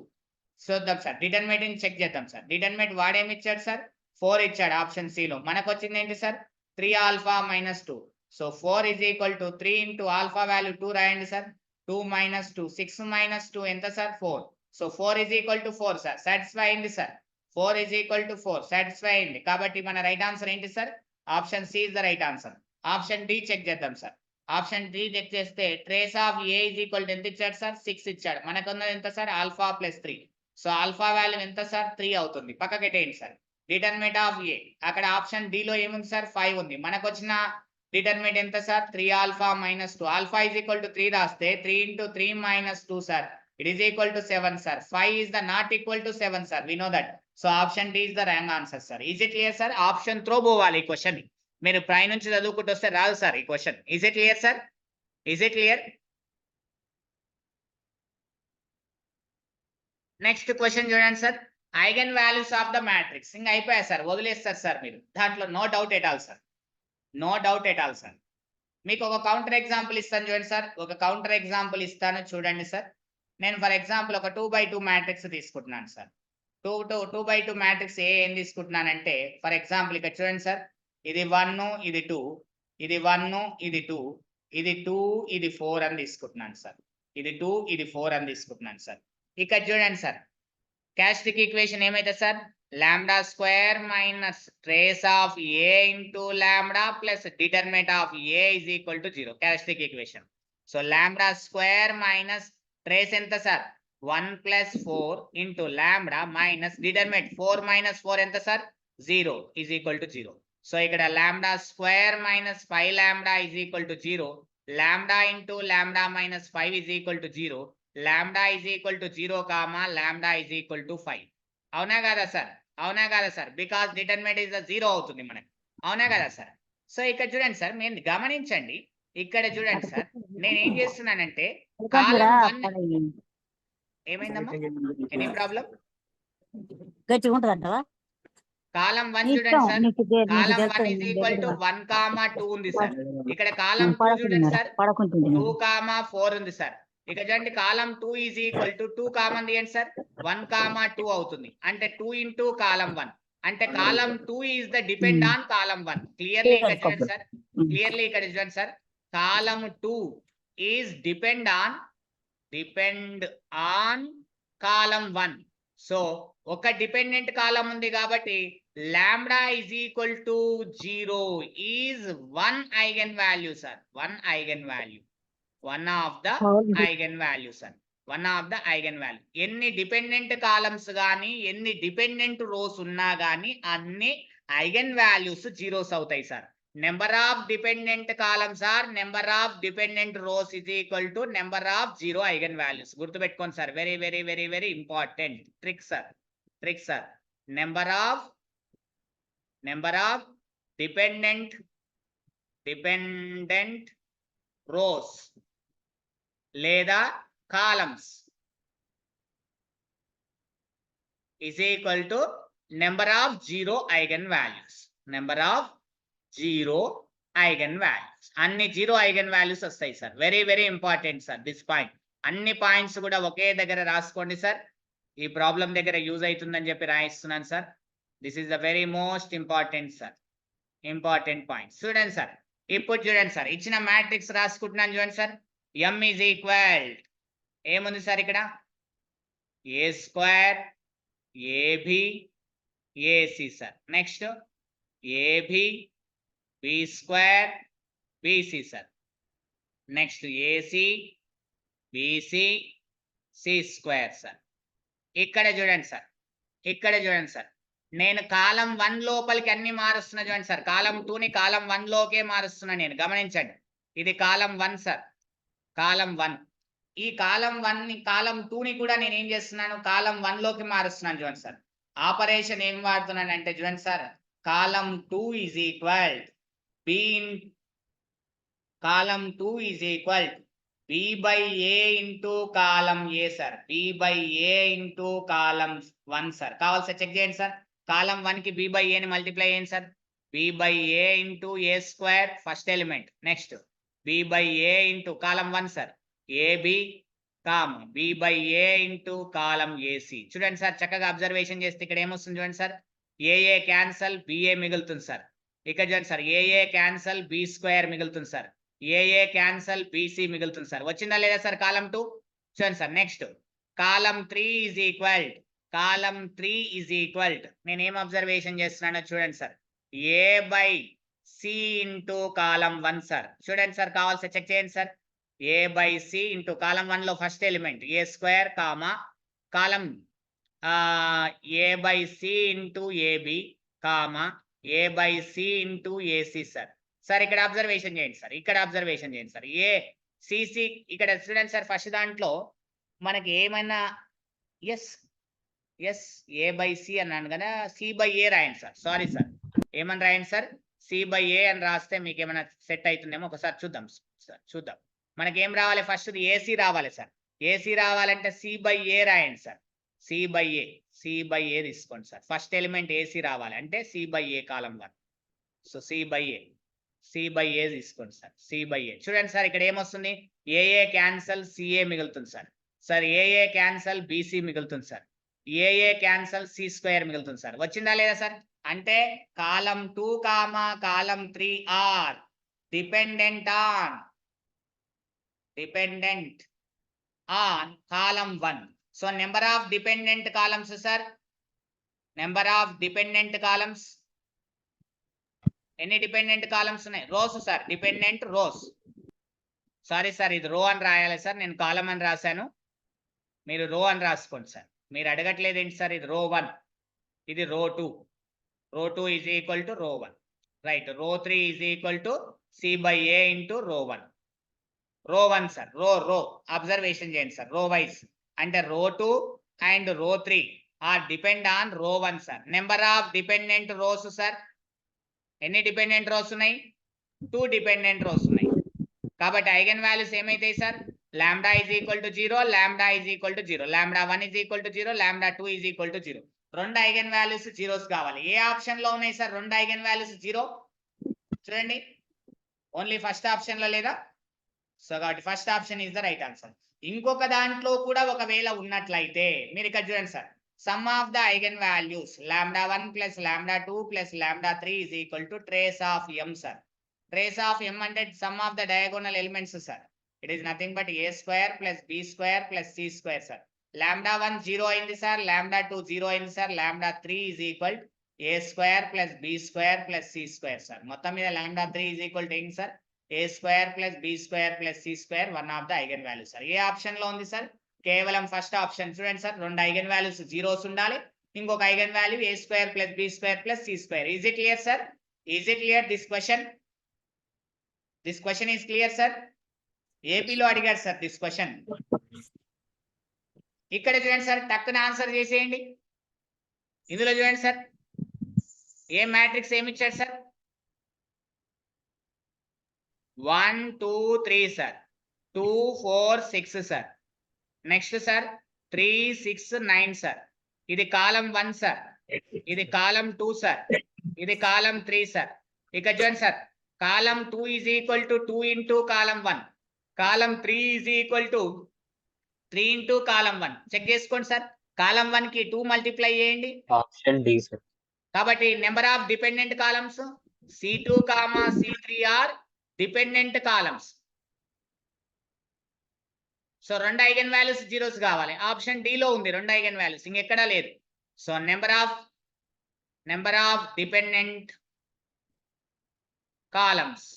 చూద్దాం సార్, డిటర్మినెంట్ చెక్ చేద్దాం సార్. డిటర్మినెంట్ వాడేమి ఇచ్చాడు సార్, 4 ఇచ్చాడు ఆప్షన్ సి లో. మనకు వచ్చింది ఏంటి sir, 3 alpha minus 2. So 4 is equal to 3 into alpha value 2 రాయండి సార్. 2 minus 2, 6 minus 2 ఎంత sir, 4. So 4 is equal to 4 sir. Satisfy అయింది sir. 4 is equal to 4 satisfy అయింది. కాబట్టి మన రైట్ ఆన్సర్ ఏంటి sir, option C is the right answer. Option D check చేద్దాం sir. Option D check చేస్తే trace of A is equal to ఎంత ఇచ్చాడు sir, 6 ఇచ్చాడు. మనకున్నది ఎంత sir, alpha plus 3. So alpha value ఎంత సార్, 3 అవుతుంది. పక్కకి పెట్టేయండి సార్. డిటర్మినెంట్ ఆఫ్ ఏ, అక్కడ ఆప్షన్ డి లో ఏముంది సార్, 5 ఉంది. మనకు వచ్చిన డిటర్మినెంట్ ఎంత sir, 3 alpha minus 2. Alpha is equal to 3 రాస్తే 3 into 3 minus 2 sir, it is equal to 7 sir. 5 is the not equal to 7 sir, we know that. So option D is the wrong answer sir. Is it clear sir? Option through పోవాలి ఈ question. మీరు పై నుంచి చదువుకుంటూ వస్తే రాదు sir ఈ question. Is it clear sir? Is it clear? Next question చూడండి sir. Eigen values of the matrix. ఇంకా అయిపోయా సార్, వదిలేస్తారు సార్ మీరు దాంట్లో, no doubt at all sir, no doubt at all sir. మీకు ఒక కౌంటర్ ఎగ్జాంపుల్ ఇస్తాను చూడండి సార్, ఒక కౌంటర్ ఎగ్జాంపుల్ ఇస్తాను చూడండి సార్. నేను ఫర్ ఎగ్జాంపుల్ ఒక 2x2 మ్యాట్రిక్స్ తీసుకుంటున్నాను సార్. 2x2 మ్యాట్రిక్స్ ఏం తీసుకుంటున్నానంటే, ఫర్ ఎగ్జాంపుల్ ఇక్కడ చూడండి సార్, ఇది 1, ఇది 2, ఇది 1, ఇది 2, ఇది 2, ఇది 4 అని తీసుకుంటున్నాను సార్. ఇది 2, ఇది 4 అని తీసుకుంటున్నాను సార్. ఇక్కడ చూడండి సార్, క్యారెక్టరిస్టిక్ ఈక్వేషన్ ఏమైతే sir, lambda square minus trace of a into lambda plus determinant of a is equal to 0. Characteristic equation. So lambda square minus trace ఎంత sir, 1 plus 4 into lambda minus determinant 4 minus 4 ఎంత sir, 0 is equal to 0. So ఇక్కడ lambda square minus 5 lambda is equal to 0. Lambda into lambda minus 5 is equal to 0. Lambda is equal to 0 comma lambda is equal to 5. అవునా కదా sir, అవునా కదా sir, because determinant is 0 అవుతుంది మనకి, అవునా కదా sir. So ఇక్కడ చూడండి సార్, మీరు గమనించండి, ఇక్కడ చూడండి సార్, నేను ఏం చేస్తున్నానంటే కాలం 1 ఏమైందమ్మా, ఎనీ ప్రాబ్లం, గట్టిగా ఉంటదంటవా? కాలం 1 చూడండి sir, column 1 is equal to 1 comma 2 ఉంది సార్. ఇక్కడ కాలం 2 చూడండి సార్, 2 comma 4 ఉంది సార్. ఇక్కడ చూడండి కాలం 2 is equal to 2 కామన్ తీయండి సార్, 1 comma 2 అవుతుంది. అంటే 2 into కాలం 1, అంటే column 2 is the depend on column 1. Clearly ఇక్కడ చూడండి సార్, క్లియర్లీ ఇక్కడ చూడండి sir, column 2 is depend on column 1. So ఒక డిపెండెంట్ కాలం ఉంది కాబట్టి lambda is equal to 0 is 1 eigen value sir, 1 eigen value, one of the eigen values sir, one of the eigen value. ఎన్ని dependent columns గానీ ఎన్ని dependent rose ఉన్నా గానీ అన్ని eigen values zeros అవుతాయి sir. Number of dependent columns or number of dependent rows is equal to number of 0 eigen values. గుర్తుపెట్టుకోండి sir, very very very very important trick sir, trick sir. Number of dependent rows లేదా columns is equal to number of 0 eigen values, number of 0 eigen values. అన్ని 0 eigen values వస్తాయి sir, very very important sir this point. అన్ని points కూడా ఒకే దగ్గర రాసుకోండి sir. ఈ problem దగ్గర use అవుతుందని చెప్పి రాయిస్తున్నాను sir. This is the very most important sir, important point. చూడండి సార్, ఇప్పుడు చూడండి సార్, ఇచ్చిన మ్యాట్రిక్స్ రాసుకుంటున్నాను చూడండి సార్. ఎం ఈజ్ ఈక్వల్ ఏముంది సార్ ఇక్కడ, A square AB AC sir. Next AB B square BC sir. Next AC BC C square sir. ఇక్కడ చూడండి సార్, ఇక్కడ చూడండి సార్, నేను కాలం 1 లోపలికి అన్ని మారుస్తున్నా చూడండి సార్. కాలం 2ని కాలం 1 లోకే మారుస్తున్నా నేను, గమనించండి. ఇది కాలం 1 సార్, కాలం 1. ఈ కాలం 1ని కాలం 2ని కూడా నేను ఏం చేస్తున్నాను, కాలం 1 లోకి మారుస్తున్నాను చూడండి సార్. ఆపరేషన్ ఏం వాడుతున్నాను అంటే చూడండి sir, column 2 is equal B in column 2 is equal B by A into column A sir, B by A into column 1 sir. కావాల్సి చెక్ చేయండి సార్. కాలం 1కి బి బై ఏని మల్టిప్లై చేయండి sir. B by A into A square first element. Next B by A into column 1 sir AB comma B by A into column AC. చూడండి sir, చక్కగా observation చేస్తే ఇక్కడ ఏమొస్తుంది చూడండి sir, ఏఏ క్యాన్సల్ బిఏ మిగులుతుంది సార్. ఇక్కడ చూడండి సార్, ఏఏ క్యాన్సల్ బి స్క్వేర్ మిగులుతుంది సార్, ఏఏ క్యాన్సల్ బిసి మిగులుతుంది సార్. వచ్చిందా లేదా సార్ కాలం 2? చూడండి sir. Next column 3 is equal, column 3 is equal, నేను ఏం అబ్జర్వేషన్ చేస్తున్నానో చూడండి sir, A by C into column 1 sir. చూడండి సార్, కావాల్సి చెక్ చేయండి sir. A by C into column 1 లో first element A square comma column A by C into AB comma A by C into A C sir. Sir ఇక్కడ observation చేయండి sir, ఇక్కడ observation చేయండి sir. A C C ఇక్కడ చూడండి sir, first దాంట్లో మనకి ఏమైనా yes yes A by C అన్నాను కదా, సి బై ఏ రాయండి సార్. సారీ సార్, ఏమని రాయండి సార్, సి బై ఏ అని రాస్తే మీకు ఏమైనా సెట్ అవుతుందేమో ఒకసారి చూద్దాం సార్. చూద్దాం, మనకి ఏం రావాలి, ఫస్ట్ ఏసీ రావాలి సార్. ఏసీ రావాలంటే సి బై ఏ రాయండి sir. C by A, C by A తీసుకోండి సార్. ఫస్ట్ ఎలిమెంట్ ఏసీ రావాలి అంటే C by A column 1. So C by A, C by A తీసుకోండి సార్. సి బై ఏ చూడండి sir, ఇక్కడ ఏమొస్తుంది, A A cancel C A మిగులుతుంది sir. Sir ఏఏ cancel BC మిగులుతుంది సార్. ఏఏ క్యాన్సల్ సి స్క్వేర్ మిగులుతుంది సార్. వచ్చిందా లేదా సార్? అంటే column 2 comma column 3 are dependent on column 1. So number of dependent columns sir, number of dependent columns, ఎన్ని డిపెండెంట్ కాలమ్స్ ఉన్నాయి, rows sir, dependent rows. Sorry sir, ఇది row అని రాయాలి sir, నేను కాలం అని రాశాను, మీరు రో అని రాసుకోండి సార్. మీరు అడగట్లేదు ఏంటి సార్, ఇది రో 1, ఇది రో 2. రో 2 ఈజ్ ఈక్వల్ టు రో 1, right. Row 3 is equal to C by A into row 1. రో 1 సార్, రో అబ్జర్వేషన్ చేయండి సార్, రో వైజ్ అంటే రో 2 అండ్ రో 3 are depend on row 1 sir. Number of dependent rows sir, ఎన్ని డిపెండెంట్ రోస్ ఉన్నాయి, 2 డిపెండెంట్ రోస్ ఉన్నాయి. కాబట్టి ఐగన్ వాల్యూస్ ఏమైతాయి sir, lambda is equal to 0, lambda is equal to 0, lambda 1 is equal to 0, lambda 2 is equal to 0. రెండు eigen values zeros కావాలి. ఏ option లో ఉన్నాయి sir రెండు ఐగన్ వాల్యూస్ 0? చూడండి, ఓన్లీ ఫస్ట్ ఆప్షన్ లో లేదా? సో కాబట్టి first option is the right answer. ఇంకొక దాంట్లో కూడా ఒకవేళ ఉన్నట్లయితే మీరు ఇక్కడ చూడండి sir, sum of the eigen values lambda 1 plus lambda 2 plus lambda 3 is equal to trace of M sir. Trace of M అంటే sum of the diagonal elements sir. It is nothing but A square plus B square plus C square sir. Lambda 1 0 అయింది sir, lambda 2 0 అయింది sir, lambda 3 is equal A square plus B square plus C square sir. మొత్తం మీద lambda 3 is equal to ఏంటి sir, A square plus B square plus C square, one of the eigen value sir. ఏ option లో ఉంది sir, కేవలం first option. చూడండి sir, రెండు eigen values zeros ఉండాలి, ఇంకొక eigen value A square plus B square plus C square. Is it clear sir? Is it clear this question? This question is clear sir? ఏపీలో అడిగారు sir this question. ఇక్కడ చూడండి sir, టక్కున answer చేసేయండి. ఇందులో చూడండి సార్, ఏ మ్యాట్రిక్స్ ఏమి ఇచ్చాడు sir, 1 2 3 sir, 2 4 6 sir. Next sir 3 6 9 sir. ఇది కాలం 1 సార్, ఇది కాలం 2 సార్, ఇది కాలం 3 సార్. ఇక చూడండి sir, column 2 is equal to 2 into column 1, column 3 is equal to 3 into column 1 check చేసుకోండి సార్. కాలం 1 కి 2 మల్టిప్లై చేయండి. Option D sir. కాబట్టి number of dependent columns C2, C3 are dependent columns. So 2 eigen values zeros కావాలి. Option D లో ఉంది 2 eigen values, ఇంకెక్కడా లేదు. So number of dependent columns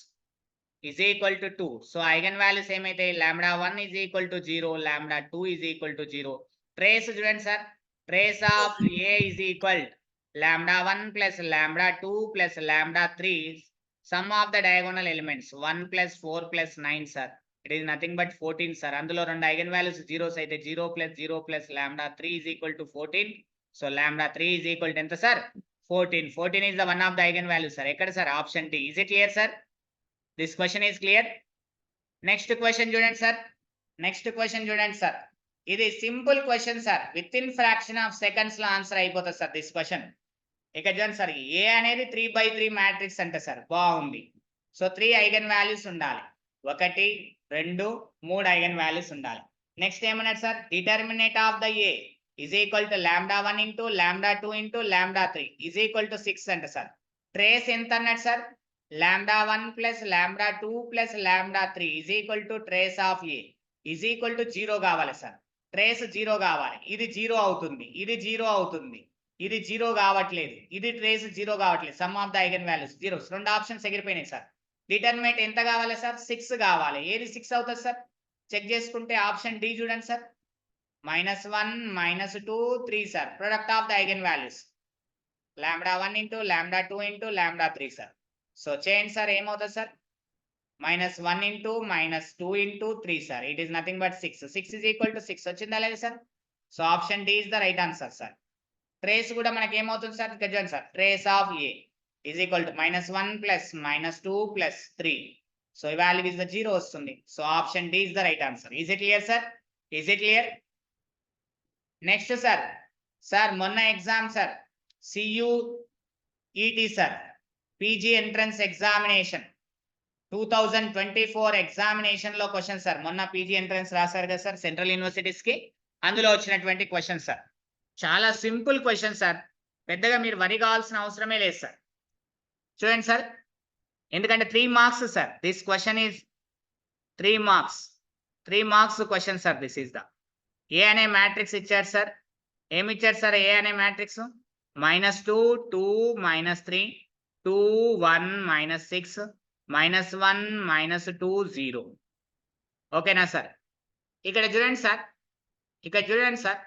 is equal to 2. So eigen values ఏమైతే λ1 is equal to 0, λ2 is equal to 0. Trace చూడండి sir. Trace of A is equal λ1 plus λ2 plus λ3 sum of the diagonal elements 1 plus 4 plus 9 sir. It is nothing but 14 sir. అందులో 2 eigen values zeros అయితే 0 plus 0 plus λ3 is equal to 14. So λ3 is equal to ఎంత sir? 14. 14 is the one of the eigen values sir. ఎక్కడ sir? Option D. Is it clear sir? This question is clear. Next question చూడండి sir. Next question చూడండి sir. ఇది simple question sir. With in fraction of seconds లో answer అయిపోతుంది sir this question. ఇక చూడండి sir, A అనేది 3/3 matrix అంటే sir బాగుంది. సో 3 ఐగన్ వాల్యూస్ ఉండాలి. 1 2 3 ఐగన్ వాల్యూస్ ఉండాలి. నెక్స్ట్ ఏమన్నాడు sir? Determinant of the A is equal to λ1 into λ2 into λ3 is equal to 6 అంట సార్. ట్రేస్ ఎంత అన్నాడు sir? λ1 plus λ2 plus λ3 is equal to trace of A is equal to 0 కావాలి sir. Trace 0 కావాలి. ఇది 0 అవుతుంది, ఇది 0 అవుతుంది, ఇది 0 కావట్లేదు, ఇది ట్రేస్ 0 కావట్లేదు. Sum of the eigen values zeros. 2 options ఎగిరిపోయినాయి సార్. డిటర్మినేట్ ఎంత కావాలి సార్? 6 కావాలి. ఏది 6 అవుతుంది సార్? చెక్ చేసుకుంటే ఆప్షన్ డి చూడండి sir. -1 -2 3 sir. Product of the eigen values λ1 into λ2 into λ3 sir. So చేయండి సార్, ఏమవుతుంది sir? -1 into -2 into 3 sir. It is nothing but 6. 6 is equal to 6 వచ్చిందా లేదా sir? So option D is the right answer sir. Trace కూడా మనకి ఏమవుతుంది sir? ఇక్కడ చూడండి sir. Trace of A is equal to -1 plus -2 plus 3. So ఈ value is the 0 వస్తుంది. So option D is the right answer. Is it clear sir? Is it clear? Next sir. Sir మొన్న exam sir CUET sir, PG entrance examination 2024 examination లో question sir. మొన్న PG entrance రాశారు కదా sir central universities కి, అందులో వచ్చినటువంటి question sir. చాలా simple question sir. పెద్దగా మీరు వరి కావాల్సిన అవసరమే లేదు సార్. చూడండి సార్, ఎందుకంటే 3 marks sir. This question is 3 marks. 3 marks question sir. This is the A అనే మ్యాట్రిక్స్ ఇచ్చారు సార్. ఏమి ఇచ్చారు సార్? ఏ అనే మ్యాట్రిక్స్ -2 2 -3 2 1 -6 -1 -2 0. ఓకేనా సార్? ఇక్కడ చూడండి సార్, ఇక్కడ చూడండి sir.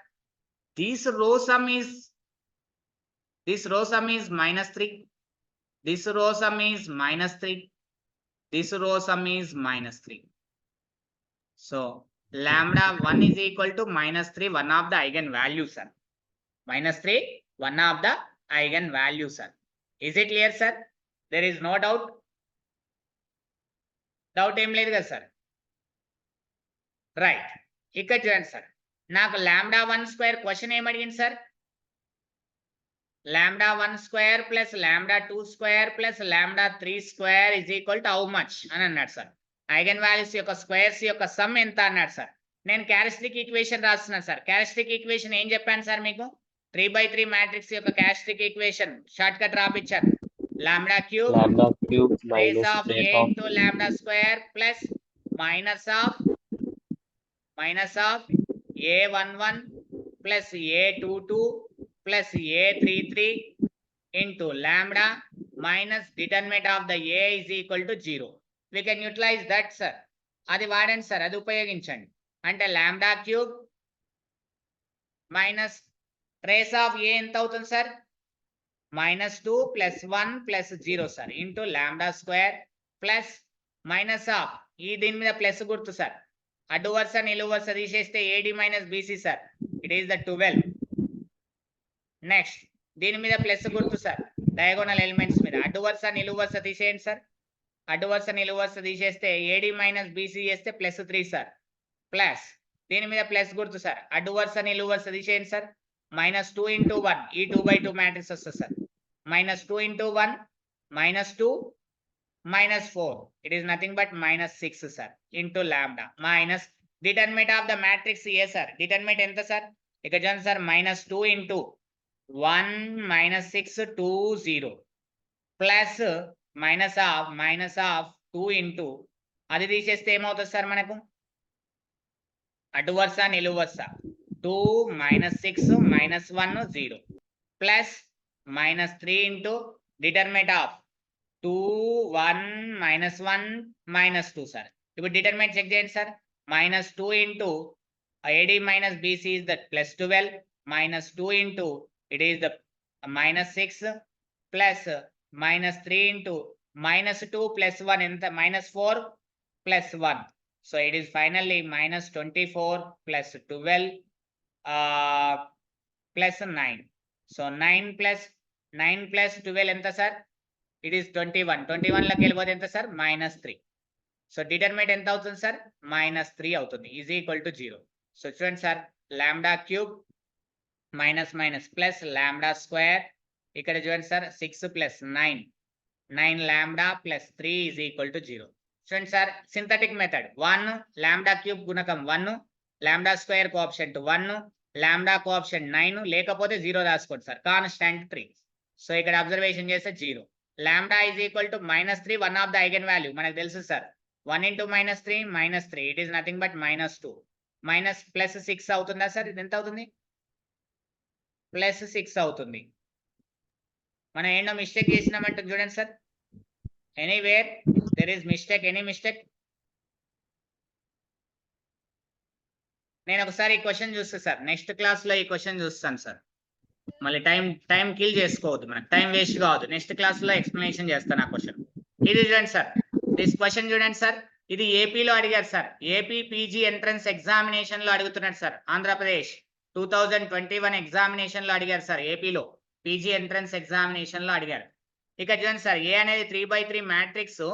This row sum is -3, this row sum is -3, this row sum is -3. So λ1 is equal to -3, one of the eigen values sir. -3, one of the eigen values sir. Is it clear sir? There is no doubt. Doubt ఏం లేదు కదా sir. Right. ఇక్కడ చూడండి sir, నాకు λ1² question ఏం అడిగింది sir? λ1² plus λ2² plus λ3² is equal to how much అని అన్నాడు సార్. ఐగన్ వాల్యూస్ యొక్క స్క్వేర్స్ యొక్క సమ్ ఎంత అన్నాడు సార్. నేను క్యారెక్టరిస్టిక్ ఈక్వేషన్ రాస్తున్నాను సార్. క్యారెక్టరిస్టిక్ ఈక్వేషన్ ఏం చెప్పాను సార్ మీకు? 3/3 మ్యాట్రిక్స్ యొక్క క్యారెక్టరిస్టిక్ ఈక్వేషన్ షార్ట్ కట్ రాపిచ్చాను. λ³ trace of A into λ² plus minus of A11 plus A22 plus A33 into lambda minus determinant of the A is equal to 0. We can utilize that sir. అది వాడండి sir, అది ఉపయోగించండి. అంటే λ³ minus trace of A ఎంత అవుతుంది sir? -2 plus 1 plus 0 sir into λ² plus minus of ఈ దీని మీద ప్లస్ గుర్తు సార్. అడ్డు వరుస నిలువు వరుస తీసేస్తే AD - BC sir. It is the 12. Next దీని మీద ప్లస్ గుర్తు సార్. డయాగోనల్ ఎలిమెంట్స్ మీద అడ్డు వరుస నిలువు వరుస తీసేయండి సార్. అడ్డు వరుస నిలువు వరుస తీసేస్తే AD - BC చేస్తే +3 సార్. ప్లస్ దీని మీద ప్లస్ గుర్తు సార్. అడ్డు వరుస నిలువు వరుస తీసేయండి సార్. -2 into 1 ఈ 2/2 మ్యాట్రిక్స్ వస్తుంది sir. -2 into 1 -2 -4 it is nothing but -6 sir into lambda minus determinant of the matrix A sir, determinant ఎంత సార్, ఇక్కడ చూడండి sir -2 into 1 -6 2 0 plus minus of 2 into అది తీసేస్తే ఏమవుతుంది సార్ మనకు అడ్డు వరుస నిలువు వరుస 2 -6 -1 0 plus -3 into determinant of 2 1 -1 -2 sir. ఇప్పుడు డిటర్మినెంట్ చెక్ చేయండి sir, -2 into AD minus BC is that plus 12 -2 into it is the -6 plus -3 into -2 plus 1 ఎంత -4 plus 1. So it is finally -24 plus 12 plus 9. So 9 plus 12 ఎంత sir, it is 21. 21 లోకి వెళ్ళిపోతే ఎంత sir -3. So determinant ఎంత అవుతుంది sir -3 అవుతుంది, is equal to 0. So చూడండి sir lambda cube minus plus lambda square, ఇక్కడ చూడండి sir 6 plus 9 lambda plus 3 is equal to 0. చూడండి sir synthetic method 1 lambda cube గుణకం 1 లాంబ్డా స్క్వేర్ కోఆఫిషియంట్ 1 లాంబ్డా కోఆఫిషియంట్ 9 లేకపోతే 0 రాసుకోండి సార్, కాన్స్టాంట్ 3. సో ఇక్కడ అబ్జర్వేషన్ చేస్తే 0. Lambda is equal to -3 one of the eigen value మనకు తెలుసు sir, 1 into -3 it is nothing but -2 minus plus 6 అవుతుందా sir, ఇది ఎంత అవుతుంది +6 అవుతుంది. మనం ఏంటో మిస్టేక్ చేసినామంటే చూడండి sir, anywhere there is mistake, any mistake. నేను ఒకసారి ఈ క్వశ్చన్ చూస్తా సార్, నెక్స్ట్ క్లాస్ లో ఈ క్వశ్చన్ చూస్తాను సార్, మళ్ళీ టైం కిల్ చేసుకోవద్దు, మనకు టైం వేస్ట్ కావద్దు, నెక్స్ట్ క్లాస్ లో ఎక్స్ప్లెనేషన్ చేస్తాను ఆ క్వశ్చన్. ఇది చూడండి సార్, దిస్ క్వశ్చన్ చూడండి సార్, ఇది ఏపీలో అడిగారు sir, AP PG entrance examination లో అడుగుతున్నాడు సార్, ఆంధ్రప్రదేశ్ 2021 ఎగ్జామినేషన్ లో అడిగారు సార్, ఏపీలో పీజీ ఎంట్రన్స్ ఎగ్జామినేషన్ లో అడిగారు. ఇక చూడండి సార్, ఏ అనేది 3/3 matrix,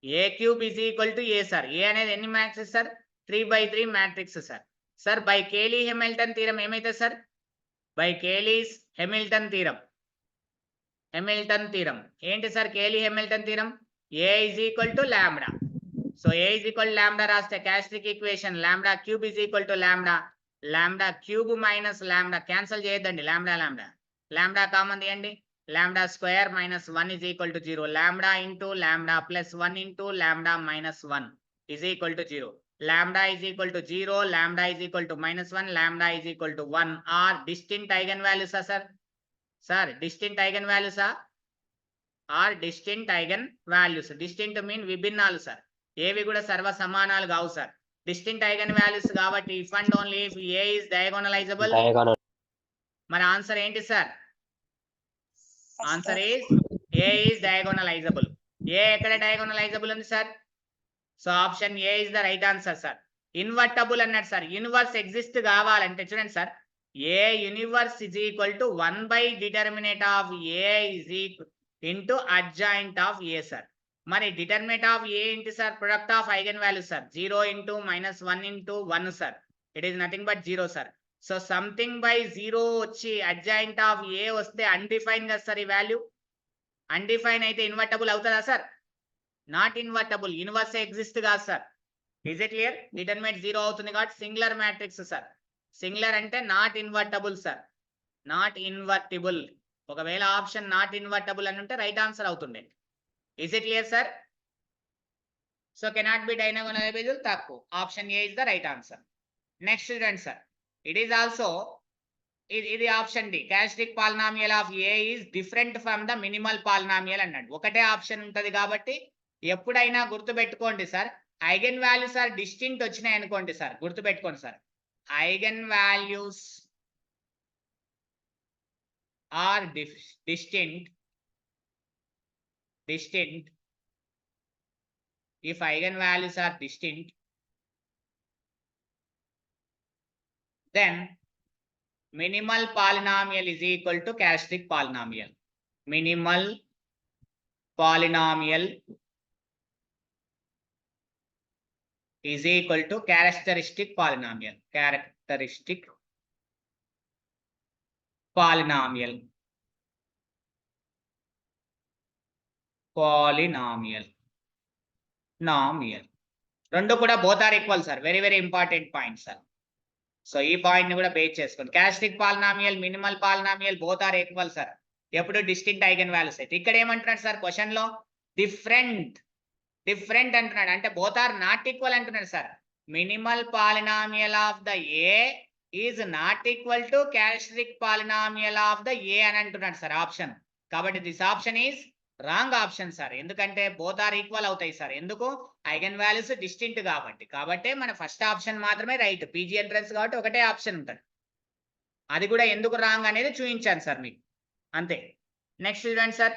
A cube is equal to A sir, A అనేది ఎన్ని matrix sir 3/3 matrix sir. Sir by Cayley Hamilton theorem ఏమైతే sir, by Cayley's Hamilton theorem ఏంటి sir Cayley Hamilton theorem, A is equal to lambda. So A is equal lambda రాస్తే characteristic equation lambda cube is equal to lambda cube minus lambda, cancel చేయొద్దండి, lambda common తీయండి, lambda square -1 is equal to 0, lambda into lambda plus 1 into lambda -1 is equal to 0, lambda is equal to 0, lambda is equal to -1, lambda is equal to 1 are distinct eigen వాల్యూసా sir distinct eigen వాల్యూసా are distinct eigen values. Distinct mean విభిన్నాలు sir, ఏవి కూడా సర్వ సమానాలు కావు sir, distinct eigen values కాబట్టి if and only if A is diagonalizable. మరి ఆన్సర్ ఏంటి sir, answer is A is diagonalizable. ఏ ఎక్కడ డయాగోనలైజబుల్ ఉంది sir, so option A is the right answer sir. Invertible అన్నాడు సార్, యూనివర్స్ ఎగ్జిస్ట్ కావాలంటే చూడండి sir, A inverse is equal to one by determinant of A is equal into adjoint of A sir. మరి determinant of A ఏంటి sir, product of eigen value sir, 0 into -1 into 1 sir, it is nothing but 0 sir. So something by 0 వచ్చి adjoint of ఏ వస్తే undefined కదా sir, ఈ value undefined అయితే invertible అవుతుందా sir, not invertible, inverse exist కాదు sir. Is it clear, determinant 0 అవుతుంది కాబట్టి singular matrix sir, singular అంటే not invertible sir, not invertible. ఒకవేళ ఆప్షన్ నాట్ ఇన్వర్టబుల్ అని ఉంటే రైట్ ఆన్సర్ అవుతుండే. Is it clear sir? So cannot be diagonalizable తప్పు, option A is the right answer. Next student sir, it is also ఇది option D, characteristic polynomial of A is different from the minimal polynomial అన్నాడు. ఒకటే option ఉంటది కాబట్టి ఎప్పుడైనా గుర్తుపెట్టుకోండి sir, eigen values are distinct వచ్చినాయి అనుకోండి సార్, గుర్తుపెట్టుకోండి sir, eigen values are distinct if eigenvalues are distinct, then minimal polynomial is equal to characteristic polynomial. Minimal polynomial is equal to characteristic polynomial. Characteristic polynomial. Polynomial. Nomial. రెండు కూడా both are equal sir. Very very important point sir. So ఈ point ని కూడా base చేసుకోండి. Characteristic polynomial, minimal polynomial both are equal sir. ఎప్పుడు distinct eigen values అయితే. ఇక్కడ ఏమంటున్నాడు సార్ క్వశ్చన్ లో? డిఫరెంట్ అంటున్నాడు. అంటే బోత్ ఆర్ నాట్ ఈక్వల్ అంటున్నాడు sir. Minimal polynomial of the A is not equal to characteristic polynomial of the A అని అంటున్నాడు సార్ ఆప్షన్. కాబట్టి this option is wrong option sir. ఎందుకంటే బోత్ ఆర్ ఈక్వల్ అవుతాయి sir. ఎందుకు? Eigen values distinct కాబట్టి మన first option మాత్రమే right. PG entrance కాబట్టి ఒకటే ఆప్షన్ ఉంటుంది. అది కూడా ఎందుకు రాంగ్ అనేది చూపించాను సార్ మీకు, అంతే. నెక్స్ట్ చూడండి సార్.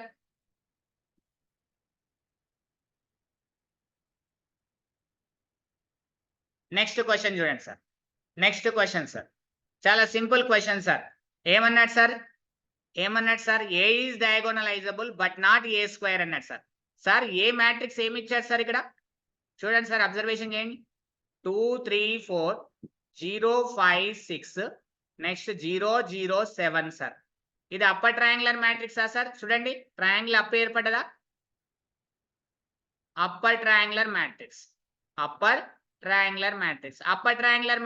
నెక్స్ట్ క్వశ్చన్ చూడండి సార్. నెక్స్ట్ క్వశ్చన్ సార్ చాలా సింపుల్ క్వశ్చన్ సార్. ఏమన్నాడు sir? A is diagonalizable but not A square అన్నాడు సార్. సార్ ఏ మ్యాట్రిక్స్ ఏమి ఇచ్చారు సార్ ఇక్కడ? చూడండి సార్, అబ్జర్వేషన్ చేయండి. 2 3 4 0 5 6 నెక్స్ట్ 0 0 7 సార్. ఇది అప్పర్ ట్రయాంగులర్ మ్యాట్రిక్సా సార్? చూడండి, ట్రయాంగిల్ అప్ ఏర్పడ్డదా? అప్పర్ ట్రయాంగులర్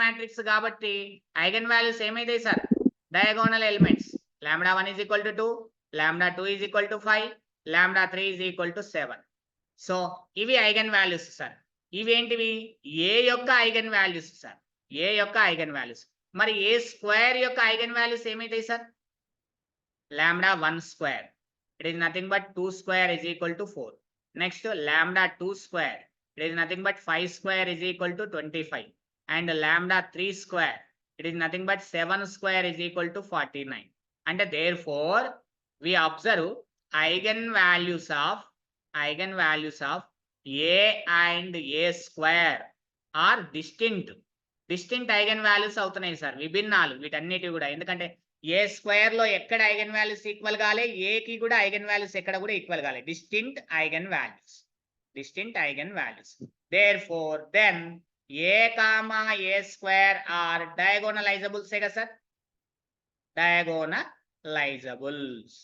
మ్యాట్రిక్స్ కాబట్టి ఐగన్ వాల్యూస్ ఏమైతాయి sir? Diagonal elements. λ1 is equal to 2, λ2 is equal to 5, λ3 is equal to 7. So ఇవి ఐగన్ వాల్యూస్ సార్. ఇవేంటివి? ఏ యొక్క ఐగన్ వాల్యూస్ సార్. మరి ఏ స్క్వేర్ యొక్క ఐగన్ వాల్యూస్ ఏమైతాయి sir? λ1 square, it is nothing but 2 square is equal to 4. Next λ2 square, it is nothing but 5 square is equal to 25. And λ3 square, it is nothing but 7 square is equal to 49. అంటే therefore we observe eigen values of a and a square are distinct eigen values అవుతున్నాయి sir. విభిన్నాలు వీటన్నిటి కూడా. ఎందుకంటే ఏ square లో ఎక్కడ eigen values equal కాలే, ఏ కి కూడా ఐగన్ వాల్యూస్ ఎక్కడ కూడా ఈక్వల్ కాలే. Distinct eigen values. therefore then a comma a square are diagonalizables కదా sir. Diagonalizables.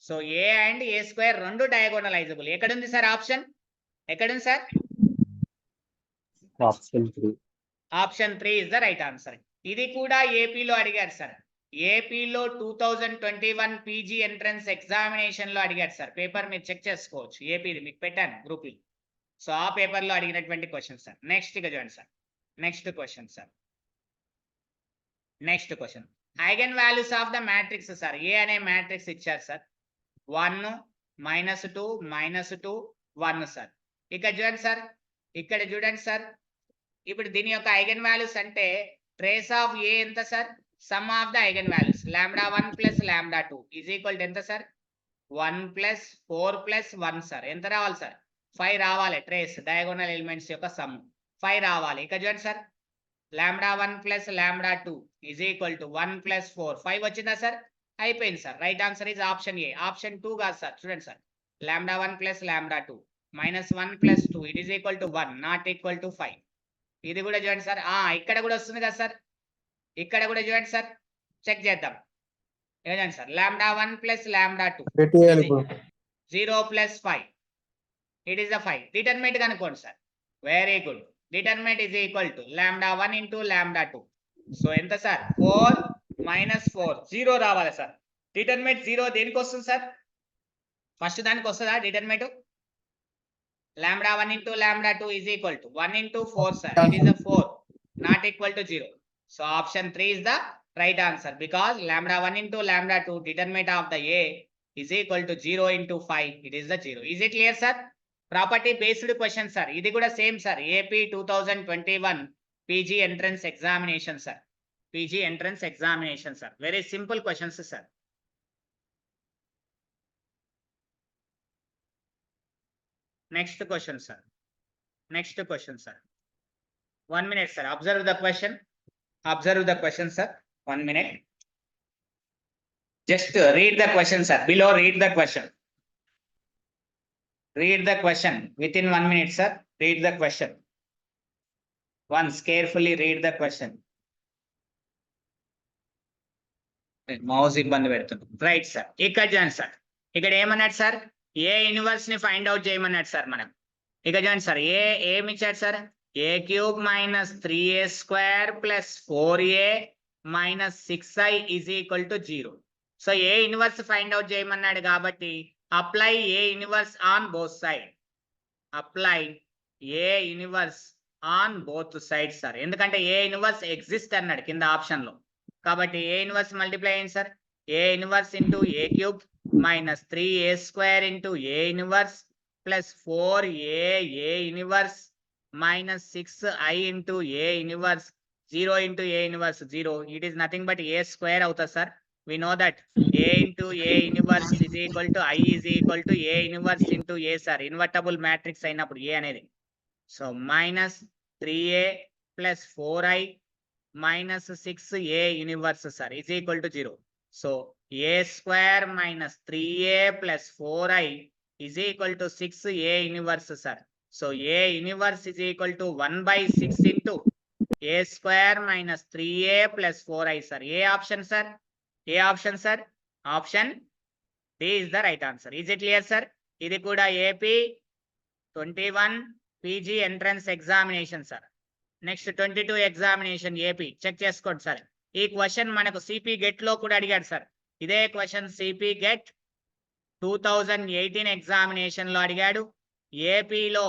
So A and A square రెండు డయాగోనలైజబుల్. ఎక్కడుంది సార్ ఆప్షన్? ఎక్కడుంది sir? Option 3 is the right answer. ఇది కూడా ఏపీలో అడిగారు సార్. ఏపీలో 2021 పీజీ ఎంట్రన్స్ ఎగ్జామినేషన్ లో అడిగారు సార్. పేపర్ మీరు చెక్ చేసుకోవచ్చు. ఏపీది మీకు పెట్టాను గ్రూప్ లో. సో ఆ పేపర్ లో అడిగినటువంటి క్వశ్చన్ సార్. నెక్స్ట్ గా చూడండి sir. Next question eigen values of the matrix sir. A అనే మ్యాట్రిక్స్ ఇచ్చారు సార్. 1 -2 -2 1 సార్. ఇక్కడ చూడండి సార్. ఇప్పుడు దీని యొక్క ఐగన్ వాల్యూస్ అంటే ట్రేస్ ఆఫ్ ఏ ఎంత sir? Sum of the eigen values λ1 + λ2 is equal to ఎంత సార్? 1 + 4 + 1 సార్. ఎంత రావాలి సార్? 5 రావాలి. ట్రేస్ డయాగోనల్ ఎలిమెంట్స్ యొక్క సమ్ 5 రావాలి. ఇక్కడ చూడండి సార్, λ1 + λ2 ఈజ్ ఈక్వల్ టు 1 + 4 5 వచ్చిందా సార్? అయిపోయింది sir. Right answer is option A. Option 2 కాదు సార్. చూడండి sir, λ1 + λ2 -1 + 2 it is equal to 1 not equal to 5. ఇది కూడా చూడండి సార్. ఇక్కడ కూడా వస్తుంది కదా సార్. ఇక్కడ కూడా చూడండి సార్, చెక్ చేద్దాం. ఏదండి sir, λ1 + λ2 0 + 5 it is the 5. Determinant కనుక్కోండి sir. Very good. Determinant is equal to λ1 × λ2. So ఎంత సార్? 4 - 4 0 రావాలి సార్. డిటర్మినెంట్ 0 దేనికి వస్తుంది సార్? ఫస్ట్ దానికి వస్తుందా determinant? λ1 × λ2 is equal to 1 × 4 sir. It is 4 not equal to 0. So option 3 is the right answer because λ1 × λ2 determinant of the A is equal to 0 × 5. It is the 0. Is it clear sir? Property based question sir. ఇది కూడా same sir. AP 2021 PG entrance examination sir. PG entrance examination sir. Very simple questions sir. Next question sir. 1 minute sir. Observe the question. Sir. 1 minute. Just read the question sir. Below read the question. Within 1 minute sir. Read the question. Once carefully read the question. Mouse ఇబ్బంది పెడుతుంది. Right sir. ఇక్కడ చూడండి sir. ఇక్కడ ఏమన్నాడు sir? A inverse ని find out చేయమన్నాడు sir. మనం ఇక చూడండి సార్ ఏమి ఇచ్చాడు sir A cube minus 3a square plus 4a minus 6i is equal to 0. So A inverse find out చేయమన్నాడు కాబట్టి apply A inverse on both side. Apply A inverse on both side sir. ఎందుకంటే ఏ inverse exist అన్నాడు కింద option లో, కాబట్టి ఏ inverse multiply అయింది sir. A inverse into A cube minus 3a square into A inverse plus 4a A inverse minus 6i into A inverse 0 into A inverse 0. It is nothing but A square అవుతుంది sir. We know that A into A inverse is equal to I is equal to A inverse into A sir. Invertible matrix అయినప్పుడు A అనేది. So minus 3a plus 4i minus 6a inverse sir is equal to 0. So A square minus 3a plus 4i is equal to 6a inverse sir. So a inverse is equal to 1/6 into a square minus 3a plus 4i sir. A option sir. A option sir. Option D is the right answer. Is it clear sir? ఇది కూడా AP 21 PG entrance examination sir. Next 22 examination AP check చేసుకోండి sir. ఈ question మనకు CP get లో కూడా అడిగాడు sir. ఇదే question CP get 2018 examination లో అడిగాడు. ఏపీలో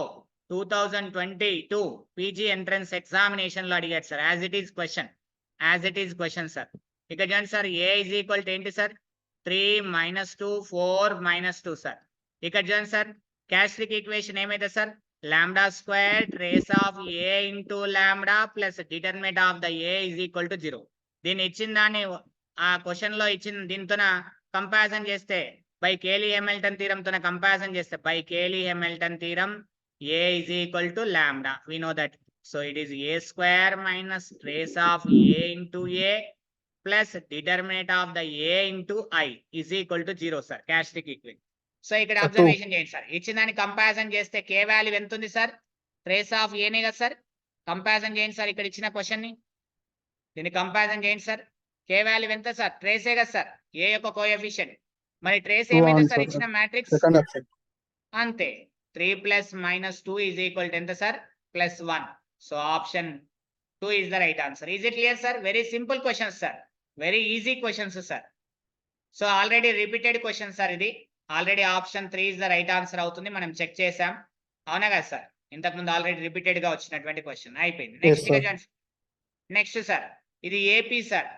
2022 పీజీ ఎంట్రన్స్ ఎగ్జామినేషన్ లో అడిగాడు sir. As it is question sir. ఇక చూడండి sir A is equal to ఏంటి సార్ 3 - 2 4 - 2 సార్. ఇక్కడ చూడండి సార్ క్యారెక్టరిస్టిక్ ఈక్వేషన్ ఏమైతే sir lambda square trace of A into lambda plus determinant of the A is equal to 0. దీన్ని ఇచ్చిన దాన్ని ఆ క్వశ్చన్ లో ఇచ్చిన దీంతో కంపారిజన్ చేస్తే by Cayley-Hamilton theorem to comparison చేస్తే by Cayley-Hamilton theorem a is equal to lambda. We know that. So it is a square minus trace of a into a plus determinant of the a into I is equal to 0 sir. Characteristic equation. So ఇక్కడ observation చేయండి sir. ఇచ్చిన దాన్ని comparison చేస్తే k value ఎంత ఉంది sir trace of a నే కదా sir. Comparison చేయండి సార్. ఇక్కడ ఇచ్చిన క్వశ్చన్ ని దీన్ని కంపారిజన్ చేయండి సార్. k వాల్యూ ఎంత సార్ ట్రేసే కదా సార్ a యొక్క కోఎఫిషియెంట్. మరి ట్రేస్ ఏమైంది సార్ ఇచ్చిన మ్యాట్రిక్స్ అంతే 3 + -2 ఈజ్ ఈక్వల్ టు ఎంత sir +1. So option 2 is the right answer. Is it clear sir? Very simple questions sir, very easy questions sir. So already repeated question sir. ఇది already option 3 is the right answer అవుతుంది. మనం check చేసాం అవునా కదా sir. ఇంతకుముందు already repeated గా వచ్చినటువంటి question అయిపోయింది. నెక్స్ట్ సార్ ఇది AP sir.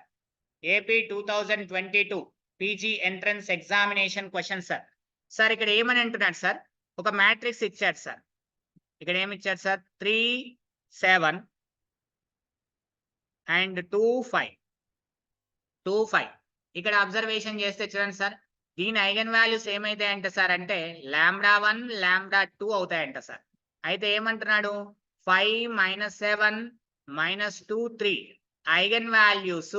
AP 2022 PG entrance examination question sir. Sir ఇక్కడ ఏమని అంటున్నాడు సార్ ఒక మ్యాట్రిక్స్ ఇచ్చాడు సార్. ఇక్కడ ఏమి ఇచ్చాడు సార్ 3 7 అండ్ 2 5. ఇక్కడ అబ్జర్వేషన్ చేస్తే చూడండి సార్ దీని ఐగన్ వాల్యూస్ ఏమైతాయంట సార్ అంటే లాంబ్డా 1 లాంబ్డా 2 అవుతాయంట సార్. అయితే ఏమంటున్నాడు 5 - 7 - 2 3 ఐగన్ వాల్యూస్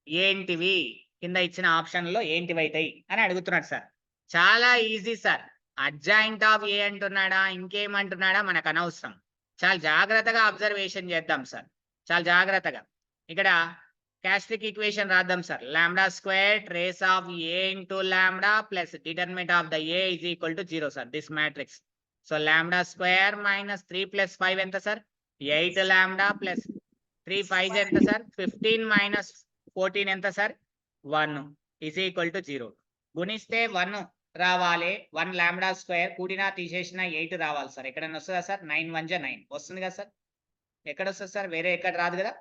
ఏంటివి కింద ఇచ్చిన ఆప్షన్ లో ఏంటివి అవుతాయి అని అడుగుతున్నాడు సార్. చాలా ఈజీ సార్. అడ్జాయింట్ ఆఫ్ ఏ అంటున్నాడా ఇంకేమంటున్నాడా మనకు అనవసరం. చాలా జాగ్రత్తగా అబ్జర్వేషన్ చేద్దాం సార్. చాలా జాగ్రత్తగా ఇక్కడ క్యారెక్టరిస్టిక్ ఈక్వేషన్ రాద్దాం sir. Lambda square trace of A into lambda plus determinant of the A is equal to 0 sir. This matrix. So lambda square - 3 + 5 ఎంత సార్ 8 లాంబ్డా ప్లస్ 3 5 ఎంత సార్ 15 - 14 ఎంత సార్ 1 ఈజ్ ఈక్వల్ టు 0. గుణిస్తే 1 రావాలి. 1 lambda square కూడినా తీసేసిన 8 రావాలి sir. ఎక్కడన్నా వస్తుందా sir 9 1 = 9 వస్తుంది కదా సార్. ఎక్కడ వస్తుంది సార్ వేరే ఎక్కడ రాదు కదా.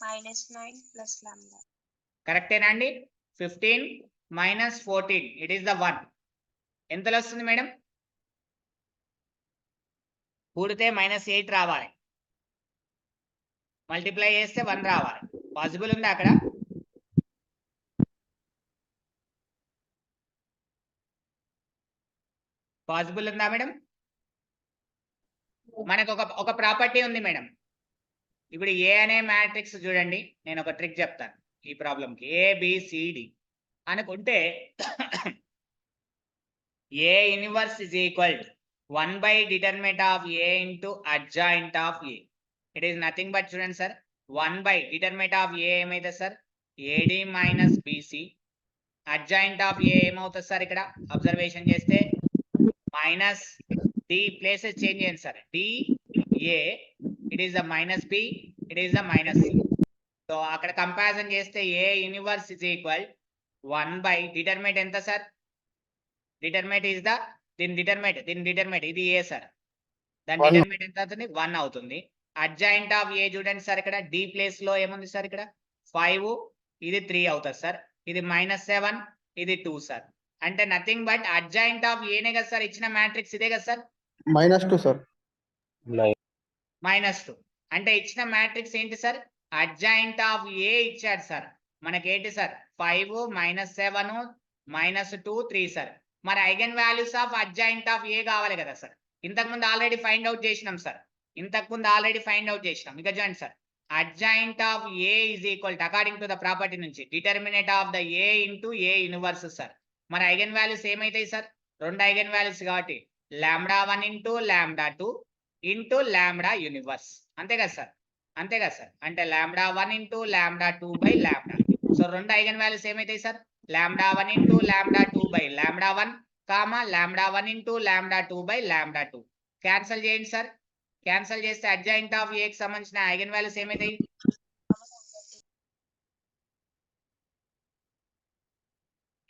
-9 + లాంబ్డా కరెక్టేనా అండి. 15 - 14 ఇట్ ఈస్ ద 1. ఎంతలో వస్తుంది మేడం కూడితే -8 రావాలి. మల్టిప్లై చేస్తే 1 రావాలి. పాసిబుల్ ఉందా అక్కడ? పాసిబుల్ ఉందా మేడం? మనకు ఒక ప్రాపర్టీ ఉంది మేడం. ఇప్పుడు ఏ అనే మ్యాట్రిక్స్ చూడండి, నేను ఒక ట్రిక్ చెప్తాను ఈ ప్రాబ్లంకి. ABCD అనుకుంటే A inverse is equal one by determinant of A into adjoint of A. It is nothing but చూడండి సార్ 1/డిటర్మినెంట్ ఆఫ్ ఏ ఏమైతే sir AD - BC. Adjoint of A ఏమవుతుంది సార్ ఇక్కడ అబ్జర్వేషన్ చేస్తే డి ప్లేసెస్ చేంజ్ చేయండి sir. D A, it is the minus B, it is the minus C. So అక్కడ కంపారిజన్ చేస్తే A inverse is equal 1 / determinant ఎంత sir? Determinant is the దీని determinant ఇది ఏ సార్. దాని One. డిటర్మినెంట్ ఎంత అవుతుంది? 1 అవుతుంది. అడ్జాయింట్ ఆఫ్ ఏ చూడండి సార్, ఇక్కడ డి ప్లేస్ లో ఏముంది సార్? ఇక్కడ 5, ఇది 3 అవుతుంది సార్. ఇది -7, ఇది 2 సార్. అంటే నథింగ్ బట్ అడ్జాయింట్ ఆఫ్ ఏనే కదా సార్ ఇచ్చిన మ్యాట్రిక్స్, ఇదే కదా సార్, -2 సార్. -2. అంటే ఇచ్చిన మ్యాట్రిక్స్ ఏంటి సార్? అడ్జాయింట్ ఆఫ్ ఏ ఇచ్చాడు సార్. మనకి ఏంటి సార్? 5, -7, -2, 3 సార్. మరి eigen values of adjoint of A కావాలి కదా సార్. ఇంతకుముందు ఆల్రెడీ ఫైండ్ అవుట్ చేసినాం సార్. ఇక చూడండి sir, adjoint of A is equal to according to the property నుంచి determinant of the A into A inverse sir. మరి eigen values ఏమైతాయి sir? 2 eigen values కాబట్టి λ1 ఇంటూ λ2 ఇంటూ లాంబ్డా యూనివర్స్. అంతే కదా sir? అంటే λ1 into λ2 by lambda. So 2 eigen values ఏమైతాయి sir? λ1 into λ2 by λ1 comma λ1 into λ2 by λ2. Cancel చేయండి sir. Cancel చేస్తే adjoint of A కి సంబంధించిన ఐగన్ వాల్యూస్ ఏమైతాయి?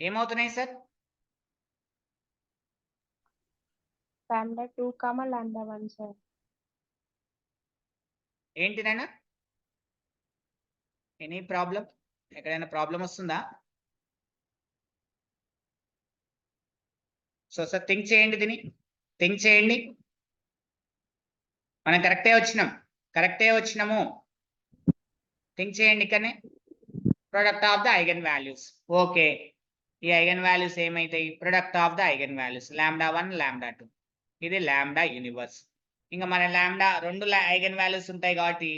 ఏమవుతున్నాయి సార్? λ2, λ1 సార్. ఏంటినైనా ఎనీ ప్రాబ్లం? ఎక్కడైనా ప్రాబ్లం వస్తుందా? సో సార్ థింక్ చేయండి, థింక్ చేయండి. మనం కరెక్టే వచ్చినాము. థింక్ చేయండి. ఇక్కడనే product of the eigen values. Okay, ఈ eigen values ఏమైతాయి? Product of the eigen values λ1 λ2, ఇది లాంబ్డా యూనివర్స్. ఇంకా మన లాంబ్డా 2 ఐగన్ వాల్యూస్ ఉంటాయి కాబట్టి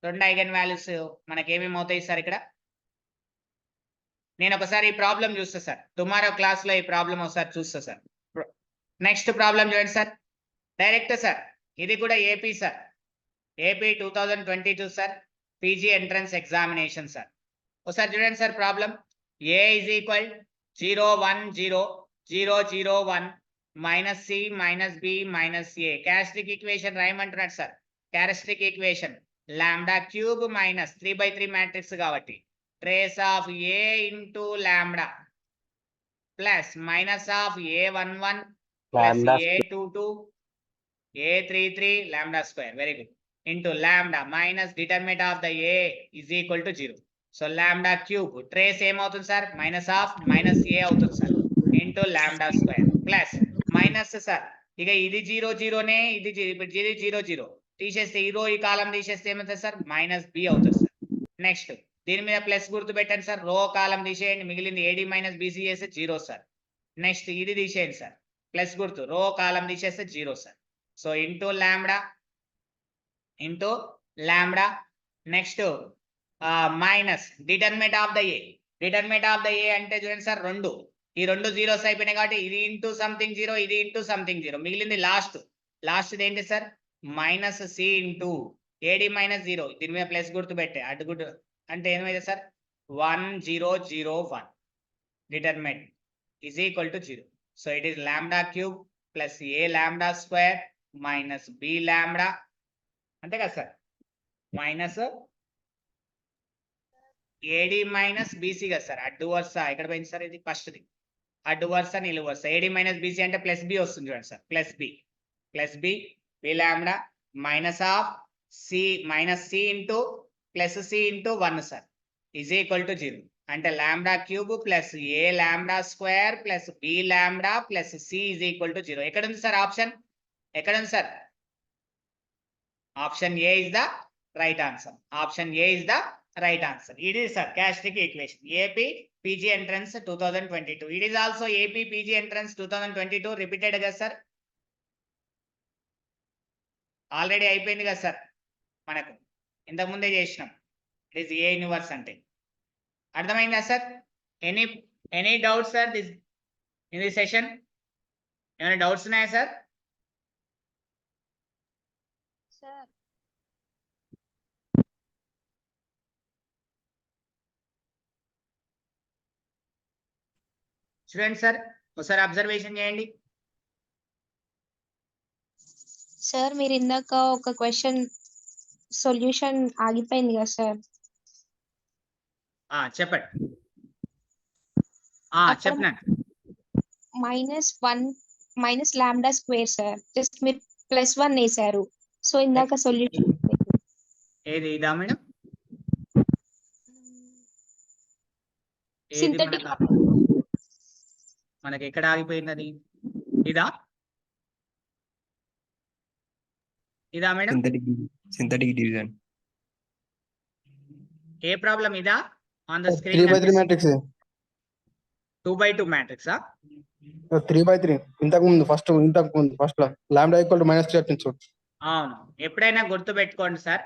2 ఐగన్ వాల్యూస్ మనకి ఏమేమి అవుతాయి సార్? ఇక్కడ నేను ఒకసారి ఈ ప్రాబ్లం చూస్తా సార్. టుమారో క్లాస్ లో ఈ ప్రాబ్లం ఒకసారి చూస్తా సార్. నెక్స్ట్ ప్రాబ్లం చూడండి సార్. డైరెక్ట్ సార్, ఇది కూడా AP sir. AP 2022 sir, PG entrance examination sir. ఒకసారి చూడండి sir problem. A is equal 0 1 0 0 0 1 minus C minus B minus A. Characteristic equation రాయమంటున్నాడు sir. Characteristic equation λ³ minus 3/3 matrix కాబట్టి trace of A into lambda plus minus of A11 ప్లస్ A22 A33 λ², very good, into lambda minus determinant of the A is equal to 0. So λ³ trace ఏమవుతుంది sir? Minus A అవుతుంది sir, into λ² plus minus sir. ఇక ఇది 0 0నే, ఇది 0 0 తీసేస్తే ఈ కాలం తీసేస్తే ఏమవుతుంది సార్? -b అవుతుంది సార్. నెక్స్ట్ దీని మీద ప్లస్ గుర్తు పెట్టండి సార్. రో కాలం తీసేయండి, మిగిలింది AD మైనస్ BC చేస్తే 0 సార్. నెక్స్ట్ ఇది తీసేయండి సార్, ప్లస్ గుర్తు, రో కాలం తీసేస్తే 0 sir. So into lambda next minus determinant of the A. Determinant of the A అంటే చూడండి సార్, ఈ రెండు జీరోస్ అయిపోయినాయి కాబట్టి ఇది ఇంటూ సంథింగ్ 0, ఇది ఇంటూ సంథింగ్ 0, మిగిలింది లాస్ట్ ఏంటి sir? -c into AD minus 0. దీని మీద ప్లస్ గుర్తు పెట్టే అటు గుర్తు అంటే ఏమైంది sir? 1 0 0 1 determinant is equal to 0. So it is λ³ plus A² minus B lambda, అంతే కదా sir? Minus AD minus BC కదా సార్. అడ్డు వరుస ఎక్కడ పోయింది సార్? ఇది ఫస్ట్ది అడ్డు వరుస నిలువు వరుస. AD మైనస్ BC అంటే ప్లస్ B వస్తుంది చూడండి sir. Plus B B lambda minus of C into plus C into 1 sir is equal to 0. అంటే λ³ plus A² plus B lambda plus C is equal to 0. ఎక్కడ ఉంది sir option? ఎక్కడ ఉంది sir? Option A is the right answer. It is sir characteristic equation. AP PG entrance 2022. It is also AP PG entrance 2022 repeated కదా sir? Already అయిపోయింది కదా sir, మనకు ఇంతకు ముందే చేసినాం. ఇట్ ఈస్ ఏ యూనివర్స్ అంటే అర్థమైందా sir? Any doubts sir in this session? ఏమైనా డౌట్స్ ఉన్నాయా సార్? సార్ చూడండి సార్, ఒకసారి అబ్జర్వేషన్ చేయండి. సార్ మీరు ఇందాక ఒక క్వశ్చన్ సొల్యూషన్ ఆగిపోయింది కదా సార్. చెప్పండి. అక్కడ చెప్పినాను. -1 minus lambda square sir. Just మీరు +1 వేశారు. సో ఇందాక సొల్యూషన్ ఏది ఇదా మేడం? ఏది సింథటిక్ మనకి ఎక్కడ ఆగిపోయినది? ఇదా మేడం? Synthetic division. ఏ ప్రాబ్లం ఇదా? ఆన్ ద 3/3 స్క్రీన్ మ్యాట్రిక్స్ 2/2 మ్యాట్రిక్సా? 3/3 ఇంతకు ముందు ఫస్ట్ లో లాంబ్డా ఈక్వల్ టు -3 వచ్చింది చూడు. అవును, ఎప్పుడైనా గుర్తు పెట్టుకోండి సార్.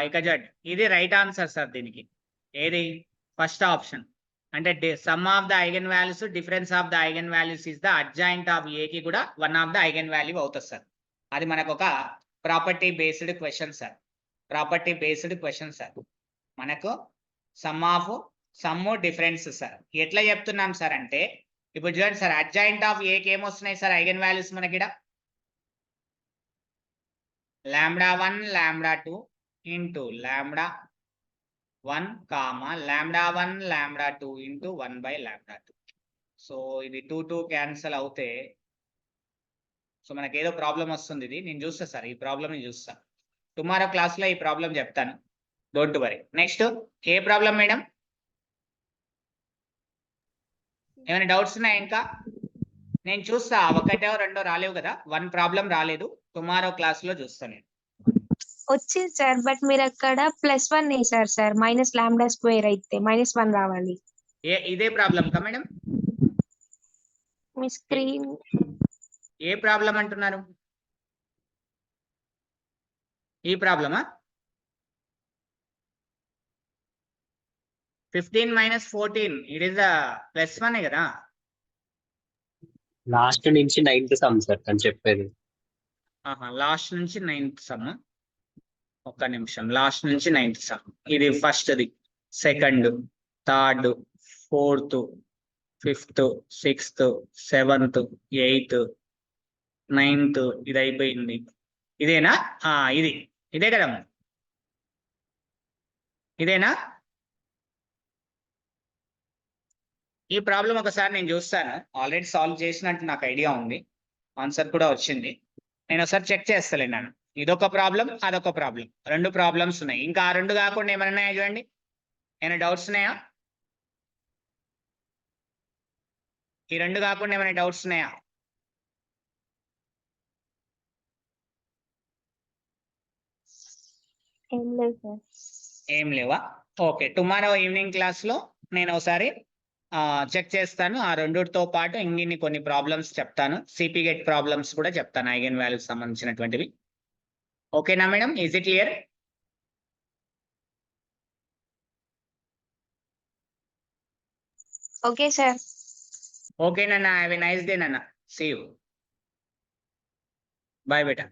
ఇక జడ్ ఇది రైట్ ఆన్సర్ సార్ దీనికి. ఏది? First option. అంటే sum of the eigen values difference of the eigen values is the adjoint of A కి కూడా one of the eigen value అవుతుంది సార్. అది మనకు ఒక property based question sir. Property based question sir. మనకు sum difference sir. ఎట్లా చెప్తున్నాం sir అంటే ఇప్పుడు చూడండి సార్, అడ్జాయింట్ ఆఫ్ ఏ కి ఏమొస్తున్నాయి సార్ ఐగన్ వాల్యూస్ మనకిడ? λ1 λ2 ఇంటూ λ1 λ1 λ2 ఇంటూ 1/λ2. సో ఇది 2 క్యాన్సల్ అవుతే సో మనకి ఏదో ప్రాబ్లం వస్తుంది. ఇది నేను చూస్తా సార్, ఈ ప్రాబ్లం నేను చూస్తా. టుమారో క్లాస్ లో ఈ ప్రాబ్లం చెప్తాను, don't worry. Next A problem madam? ఏమైనా డౌట్స్ ఉన్నాయా ఇంకా? నేను చూస్తా, ఒకటో రెండో రాలేవు కదా, 1 ప్రాబ్లం రాలేదు. టుమారో క్లాస్ లో చూస్తాను నేను. వచ్చింది సార్. బట్ మీరు అక్కడ +1 వేశారు సార్. మైనస్ లాంబ్డా స్క్వేర్ అయితే -1 రావాలి. ఇదే ప్రాబ్లం కా మేడం? మీ స్క్రీన్ ఏ ప్రాబ్లం అంటున్నారు? ఈ ప్రాబ్లమా? 15 - 14 ఇట్ ఈస్ +1 కదా? లాస్ట్ నుంచి 9th సమ్ సార్ అని చెప్పేది. లాస్ట్ నుంచి 9th సమ్. ఒక్క నిమిషం, లాస్ట్ నుంచి 9th సమ్. ఇది ఫస్ట్ది, second, third, fourth, fifth, sixth, 7th, 8th, 9th. ఇది అయిపోయింది. ఇదేనా? ఇదే కదా? ఇదేనా? ఈ ప్రాబ్లం ఒకసారి నేను చూస్తాను. ఆల్రెడీ సాల్వ్ చేసినట్టు నాకు ఐడియా ఉంది, ఆన్సర్ కూడా వచ్చింది. నేను ఒకసారి చెక్ చేస్తలేను. ఇదొక ప్రాబ్లం, అదొక ప్రాబ్లం, 2 ప్రాబ్లమ్స్ ఉన్నాయి. ఇంకా ఆ 2 కాకుండా ఏమైనా ఉన్నాయా చూడండి. ఏమైనా డౌట్స్ ఉన్నాయా? ఈ 2 కాకుండా ఏమైనా డౌట్స్ ఉన్నాయా? ఏం లేదు సార్. ఏం లేవా? ఓకే, టుమారో ఈవినింగ్ క్లాస్ లో నేను ఒకసారి చెక్ చేస్తాను. ఆ 2తో పాటు ఇంగిన్ని కొన్ని ప్రాబ్లమ్స్ చెప్తాను. సిపి గెట్ ప్రాబ్లమ్స్ కూడా చెప్తాను, ఐగన్ వాల్యూస్ సంబంధించినటువంటివి. ఓకేనా madam? Is it clear? Okay sir. Okay నాన్న, హ్యావ్ ఎ నైస్ డే నాన్న. See you. Bye beta.